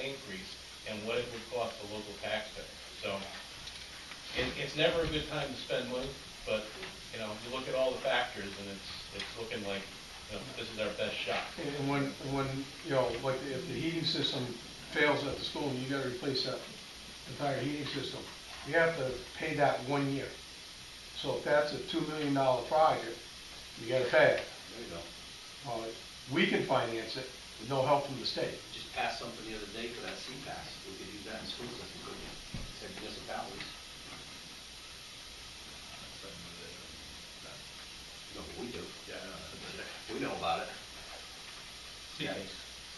increase in what it would cost the local taxpayer. So it's never a good time to spend money, but you know, you look at all the factors, and it's looking like, you know, this is our best shot. And when you know, like if the heating system fails at the school and you got to replace that entire heating system, you have to pay that 1 year. So if that's a $2 million project, you got to pay it. There you go. We can finance it with no help from the state. Just passed something the other day for that C-Pass. We could use that in schools if we could, say municipalities. No, but we do. Yeah, I know. We know about it. C-PACE.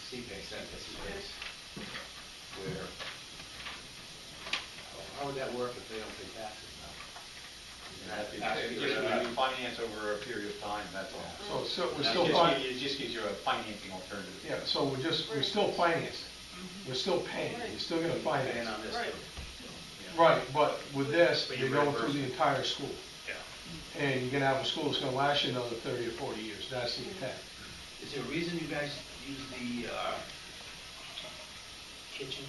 C-Pace, that's C-Pace. Where, how would that work if they don't pay taxes now? You finance over a period of time, that's all. So we're It still it just gives you a financing alternative. yeah. So we're still financing. We're still paying. You're still going to Paying finance. on this Right. too. Right, but with this, But you're you going reimburse through the it. entire school. Yeah. And you're going to have a school that's going to last you another 30 or 40 years. That's the intent. Is there a reason you guys use the kitchen?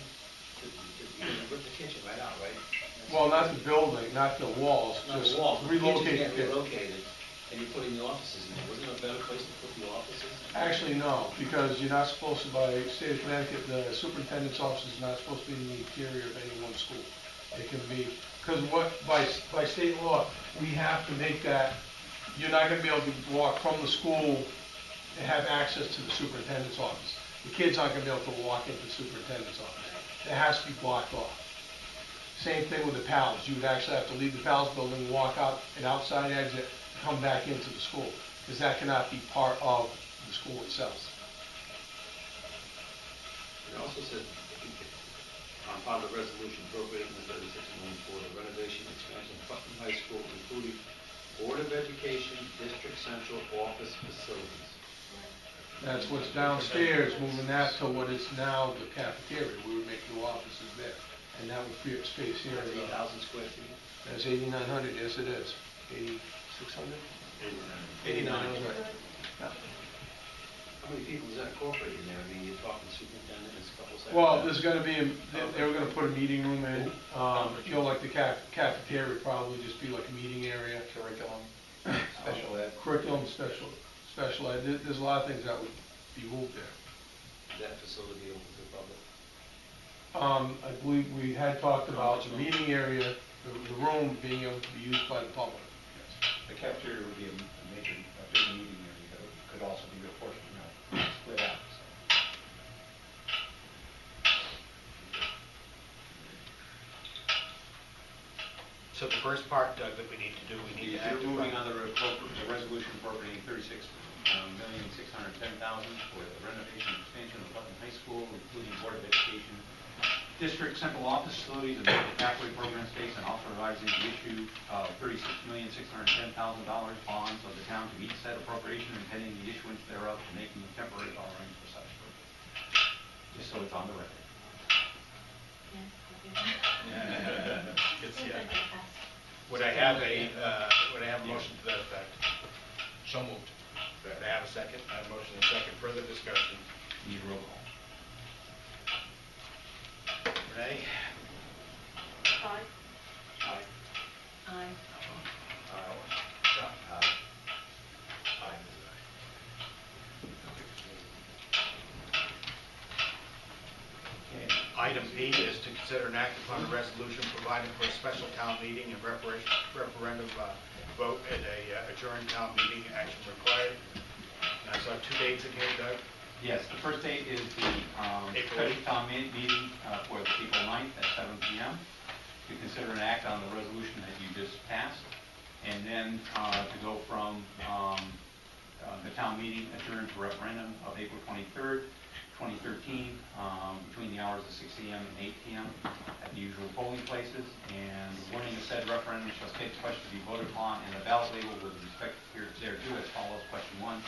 You're gonna rip the kitchen right out, right? Well, not the building, not the walls, Not just the walls, but the relocate kitchen the get kid. relocated, and you're putting the offices in there. Wasn't it a better place to put the offices? Actually, no, because you're not supposed to, by state of Connecticut, the superintendent's office is not supposed to be in the interior of any one school. It can be, because by state law, we have to make that, you're not going to be able to walk from the school and have access to the superintendent's office. The kids aren't going to be able to walk into the superintendent's office. It has to be blocked off. Same thing with the PALS. You would actually have to leave the PALS building, walk out an outside exit, come back into the school, because that cannot be part of the school itself. It also said, on part of the resolution appropriating the 36 million for the renovation and expansion of Putnam High School, including Board of Education, District Central Office facilities. That's what's downstairs, moving that to what is now the cafeteria. We would make new offices there, and that would free up space here. That's 8,000 square feet. That's 8,900, yes it is. 8,600? 89, that's right. Yeah. How many people is that incorporated in there? I mean, you're talking superintendent and a couple secretaries. Well, there's gonna be, they were gonna put a meeting room in, you know, like the cafeteria would probably just be like a meeting area. Curriculum, special ed. Curriculum, special ed, there's a lot of things that would be moved there. Is that facility open to the public? I believe we had talked about the meeting area, the room being able to be used by the public. The cafeteria would be a big meeting area, but it could also be a portion, you know, split out. So the first part, Doug, that we need to do, we need to act You're moving upon. on the resolution appropriating 36,610,000 for the renovation and expansion of Putnam High School, including Board of Education, District Central Office Facilities, and Medical Pathway Program space, and authorizing the issue of $36,610,000 bonds of the town to meet said appropriation and pending the issuance thereof, to making temporary borrowing for such purpose. Just so it's on the record. Would I have a motion to that effect? So moved. Would I have a second? I have a motion and a second. Further discussion? Need a roll call. Renee? Aye. Aye. Aye. Chuck? Aye. Aye. Okay. Item B is to consider and act upon a resolution providing for a special town meeting and referendum vote at a adjourned town meeting, action required. And I saw two dates in here, Doug. Yes, the first date is the April special town meeting for April 9th at 7 p.m. to consider and act on the resolution that you just passed. And then to go from the town meeting adjourned to referendum of April 23rd, 2013, between the hours of 6 a.m. and 8 p.m. at the usual polling places. And the wording of said referendum shall state the question to be voted upon and the ballot label with respect thereto as follows. Question 1.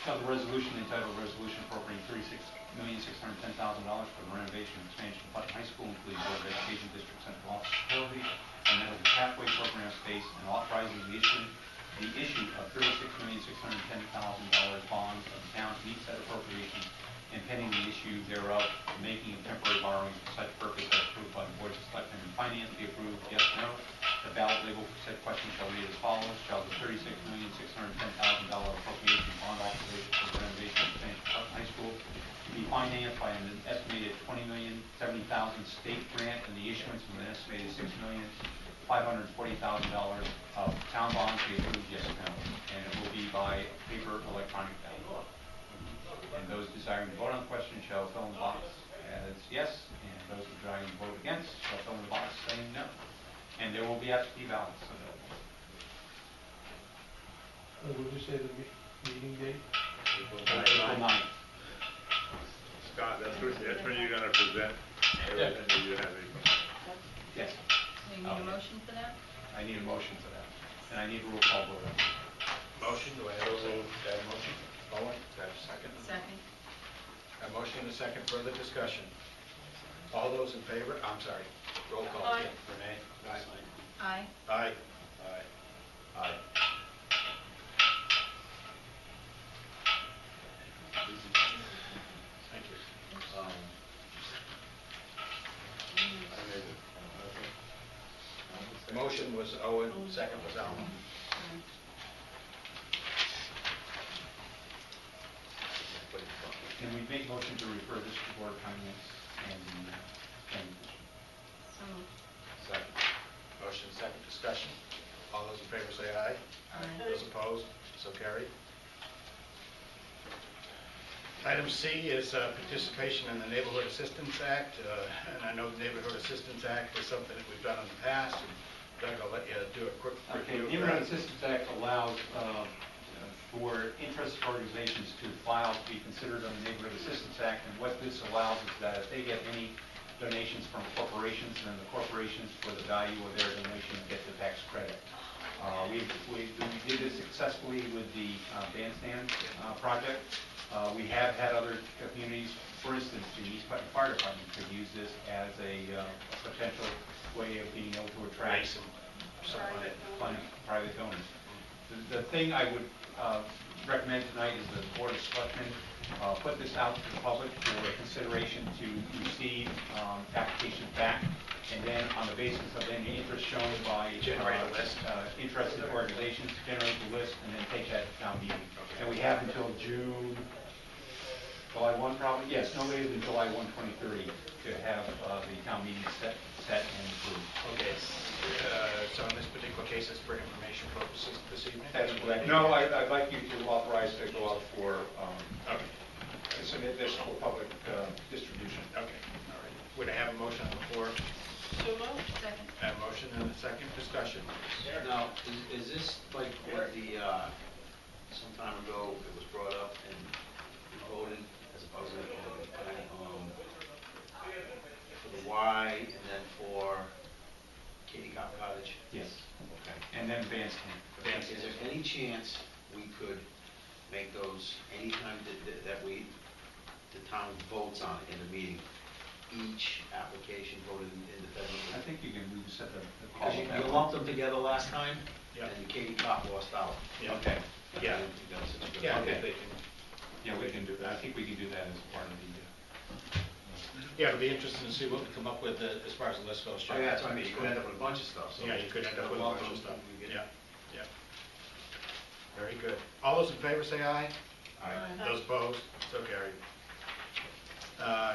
Shall the resolution entitled Resolution Appropriating $36,610,000 for the renovation and expansion of Putnam High School, including Board of Education District Central Office facility, and that of the pathway program space, and authorizing the issue of $36,610,000 bonds of the town to meet said appropriation, and pending the issue thereof, making of temporary borrowings for such purpose as approved by the Board of Selectmen and Finance be approved, yes or no. The ballot label for said question shall read as follows. Shall the $36,610,000 appropriation bond authorization for the renovation and expansion of Putnam High School be financed by an estimated $20,070,000 state grant and the issuance of an estimated $6,540,000 of town bonds be approved, yes or no. And it will be by paper electronic ballot. And those desiring to vote on the question shall fill in the box as yes, and those desiring to vote against shall fill in the box saying no. And there will be absentee ballots available. What did you say the meeting date? April 9th. Scott, that's when you're gonna present everything that you have. Yes. So you need a motion for that? I need a motion for that. And I need a roll call vote on it. Motion, do I have a motion? Owen, do I have a second? Second. A motion and a second, further discussion. All those in favor, I'm sorry, roll call. Aye. Renee? Aye. Aye. Aye. Aye. Aye. Thank you. Motion was Owen, second was Allen. Can we make motion to refer this to Board of Finance and Planning Commission? So moved. Second. Motion, second discussion. All those in favor say aye. Aye. Those opposed, so carried. Item C is participation in the Neighborhood Assistance Act. And I know the Neighborhood Assistance Act is something that we've done in the past. And Doug, I'll let you do a quick Okay, review. the Neighborhood Assistance Act allows for interested organizations to file to be considered on the Neighborhood Assistance Act, and what this allows is that if they get any donations from corporations, then the corporations, for the value of their donation, get the tax credit. We did this successfully with the bandstand project. We have had other communities, for instance, the East Putnam Fire Department could use this as a potential way of being able to attract some private donors. The thing I would recommend tonight is the Board of Selectmen put this out to the public for consideration to receive applications back, and then on the basis of any interest shown by interested organizations, generate the list, and then take that to town meeting. And we have until July 1 probably? Yes, no later than July 1, 2030 to have the town meeting set and approved. Okay. So in this particular case, it's for information purposes this evening? That's correct. No, I'd like you to authorize to go out for, submit this for public distribution. Okay, all right. Would I have a motion on the floor? So moved. Second. A motion and a second discussion. Now, is this like what some time ago it was brought up and we voted as opposed to for the Y and then for Katie Cop Cottage? Yes. Okay. And then bandstand. Is there any chance we could make those, anytime that the town votes on it in a meeting, each application voted independently? I think you can set the call. Because you lumped them together last time, Yeah. and Katie Cop lost out. Yeah. Okay. Yeah. Yeah, Okay. if they can. Yeah, we can do that. I think we can do that as part of the. Yeah, it'll be interesting to see what we come up with as far as the list goes. Oh, yeah, that's what I mean, you could end up with a bunch of stuff, so. Yeah, you could end up with a Lump bunch of them, stuff. you get- Yeah, yeah. Very good. All those in favor say aye. Aye. Those opposed, so carried.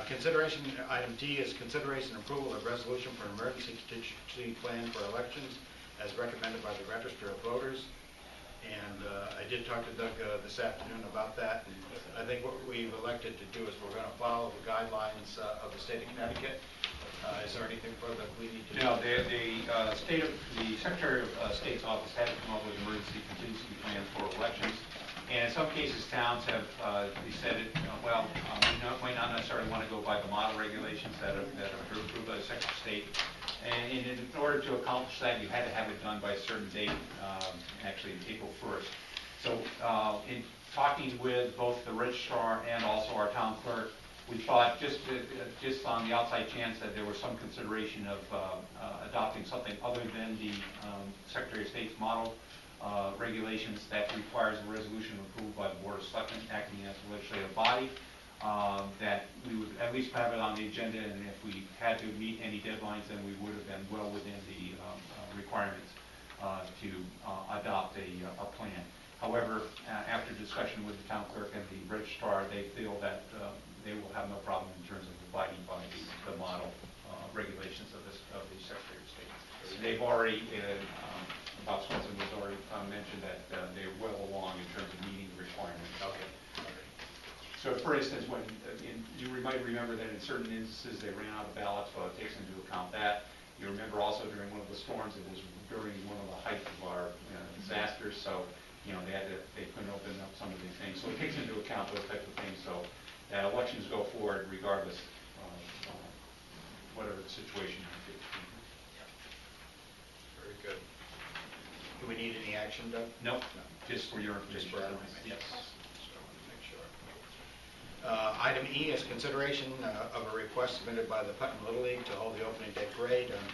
Consideration, item D is consideration and approval of resolution for an emergency contingency plan for elections as recommended by the Register of Voters. And I did talk to Doug this afternoon about that. And I think what we've elected to do is we're going to follow the guidelines of the state of Connecticut. Is there anything further we need to do? No, the Secretary of State's office had to come up with emergency contingency plans for elections. And in some cases, towns have decided, we might not necessarily want to go by the model regulations that are approved by the Secretary of State. And in order to accomplish that, you had to have it done by a certain date, actually April 1st. So in talking with both the registrar and also our town clerk, we thought just on the outside chance that there was some consideration of adopting something other than the Secretary of State's model regulations that requires a resolution approved by the Board of Selectmen acting as a legislative body, that we would at least have it on the agenda, and if we had to meet any deadlines, then we would have been well within the requirements to adopt a plan. However, after discussion with the town clerk and the registrar, they feel that they will have no problem in terms of abiding by the model regulations of the Secretary of State. They've already, Bob Swenson has already mentioned that they're well along in terms of meeting the requirements. Okay. So for instance, when you might remember that in certain instances they ran out of ballots, so it takes into account that. You remember also during one of the storms, it was during one of the height of our disasters, so they couldn't open up some of these things. So it takes into account those types of things, so that elections go forward regardless of whatever the situation might be. Very good. Do we need any action, Doug? Nope, just for your Just information. for our information. Yes. Just wanted to make sure. Item E is consideration of a request submitted by the Putnam Little League to hold the opening day parade on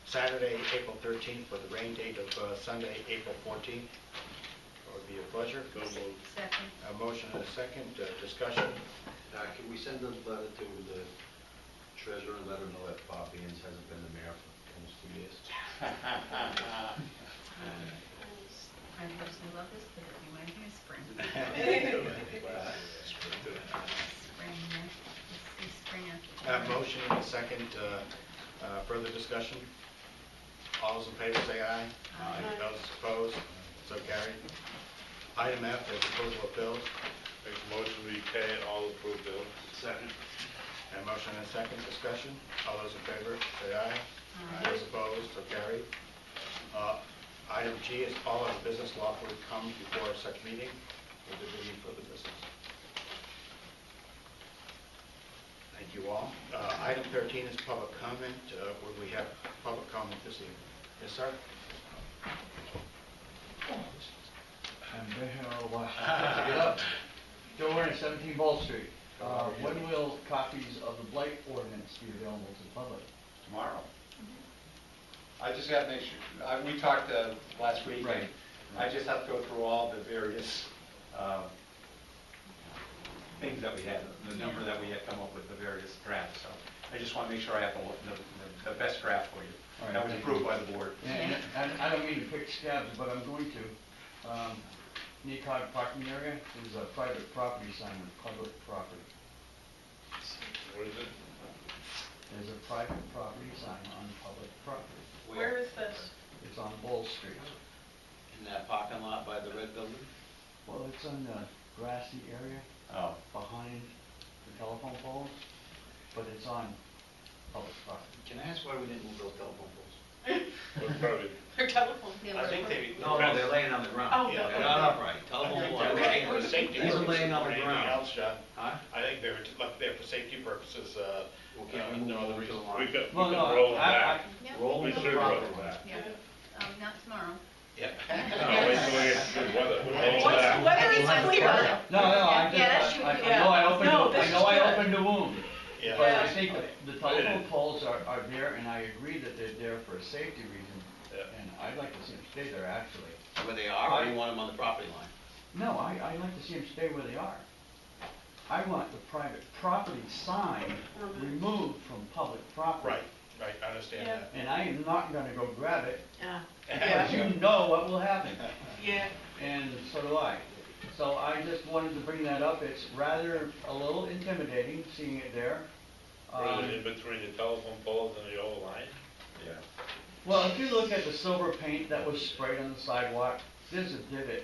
Saturday, April 13th, with the rain date of Sunday, April 14th. It would be a pleasure. Second. A motion and a second. Discussion. Can we send a letter to the treasurer and let her know that Bob Beans hasn't been the mayor for almost 2 years? I personally love this, but it reminds me of spring. Spring, yeah. It's spring after. Motion and a second. Further discussion? All those in favor say aye. Aye. Those opposed? So carried. Item F is approval of bills. Make a motion we pay all approved bills. Second. And motion and a second. Discussion? All those in favor say aye. Aye. Those opposed? So carried. Item G is all other business lawfully come before such meeting. Is there any further business? Thank you all. Item 13 is public comment. Would we have public comment this evening? Yes, sir? I'm been here a while. Get up. Joe Warren, 17 Ball Street. When will copies of the blight ordinance be available to the public? Tomorrow. I just have to make sure, we talked last week. Right. I just have to go through all the various things that we had, the number that we had come up with, the various drafts. So I just want to make sure I have the best draft for you. All right, That was thank approved you. by the board. And I don't mean to pick scabs, but I'm going to. Necog parking area is a private property sign on public property. What is it? There's a private property sign on public property. Where is this? It's on Bull Street. In that parking lot by the red building? Well, it's on the grassy area Oh. behind the telephone poles, but it's on public property. Can I ask why we didn't move those telephone poles? Well, probably, Her telephone. I think they. No, they're laying on the ground. Oh, Yeah. They're not upright. Telephone poles are laying. For safety These are purposes laying on more the than anything ground. else, John. Huh? I think they're left there for safety purposes, Well, can't we move no them other over to the reason. line? we could Well, no, roll them back. Yeah. Roll We them to should the roll property them line. back. Yeah. Not tomorrow. Yeah. No, wait till we get good weather. We'll roll them Once back. the weather is clear. No, I Yeah, that's just, true. I Yeah. know I opened, No, I this know is I good. opened the wound. Yeah. But I Yeah. think the telephone poles are there, and I agree that they're there for a safety reason. Yeah. And I'd like to see them stay there, actually. Where they are, or you want them on the property line? No, I'd like to see them stay where they are. I want the private property sign removed from public property. Right, I understand Yeah. that. And I am not gonna go grab it, Yeah. because you know what will happen. Yeah. And so do I. So I just wanted to bring that up. It's rather a little intimidating, seeing it there. Really in between the telephone poles and the old line? Yeah. Well, if you look at the silver paint that was sprayed on the sidewalk, there's a divot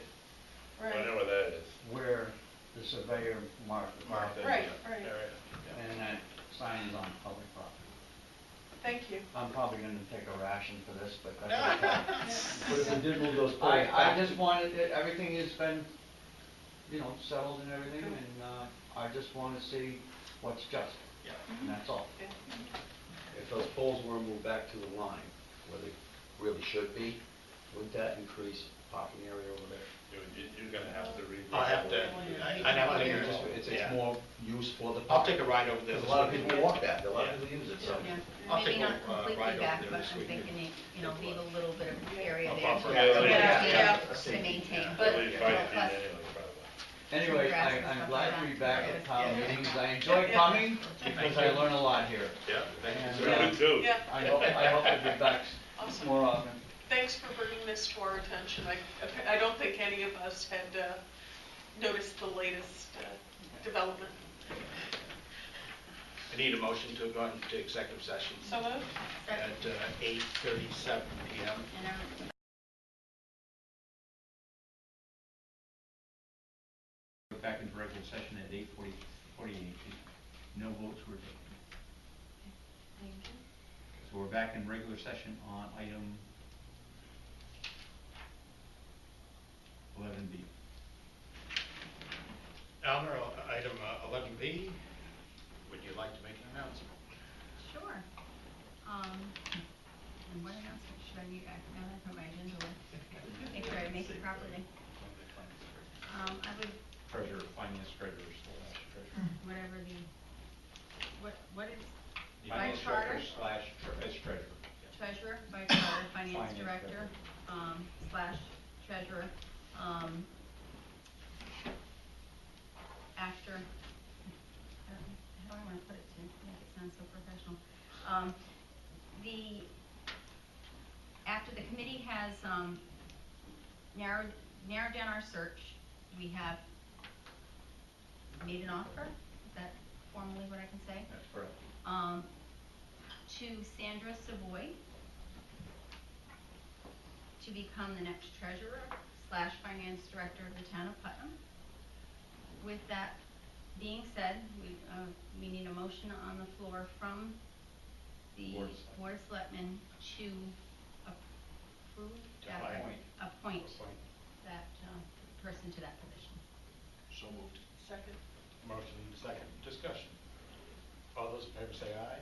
I Right. know where that is. where the surveyor marked the Marked property. it. Right, right. And that sign is on public property. Thank you. I'm probably gonna take a ration for this, but that's okay. But if we did move those poles I back, just wanted, everything has been, you know, settled and everything, and, I just wanna see what's just, yeah, and that's all. If those poles were moved back to the line, where they really should be, wouldn't that increase parking area over there? you're gonna have to read. I'll have to, I think It's yeah. more use for the I'll public. take a ride over there. Because a lot of people walk that, a lot of Yeah. people use it, so. Yeah, I'll take maybe a, not completely ride over back, there but this I'm weekend. thinking, you know, leave a little bit of area there buffer. Yeah. to maintain. But- At least 5 feet Plus, anyway, probably. Anyway, grass and I'm stuff glad like to be that. back at town Yeah. meetings. I enjoy coming because I learn a lot here. Yeah, thank And, you, sir. Me too. Yeah. I hope to be back Awesome. more often. Thanks for bringing this to our attention. I don't think any of us had noticed the latest development. I need a motion to go into executive session So moved? at 8:37 PM. And I'm Go back into regular session at 8:48. No votes were taken. Thank you. So we're back in regular session on item 11B. Elmer, item 11B, would you like to make an announcement? Sure. And what announcement should I be, now that I put my agenda away, make sure I make it properly. I would, Treasurer, finance treasurer / treasurer. whatever the, what is, The by finance charter, director / as treasurer. treasurer, by charter, finance Finance director, / treasurer, after, how do I wanna put it to make it sound so professional? After the committee has, narrowed down our search, we have made an offer, is that formally what I can say? That's correct. To Sandra Savoy to become the next treasurer / finance director of the town of Putnam. With that being said, we need a motion on the floor from the Board of Selectmen. Board of Selectmen to approve that, appoint that person to that position. So moved. Second. Motion second, discussion. All those in favor say aye.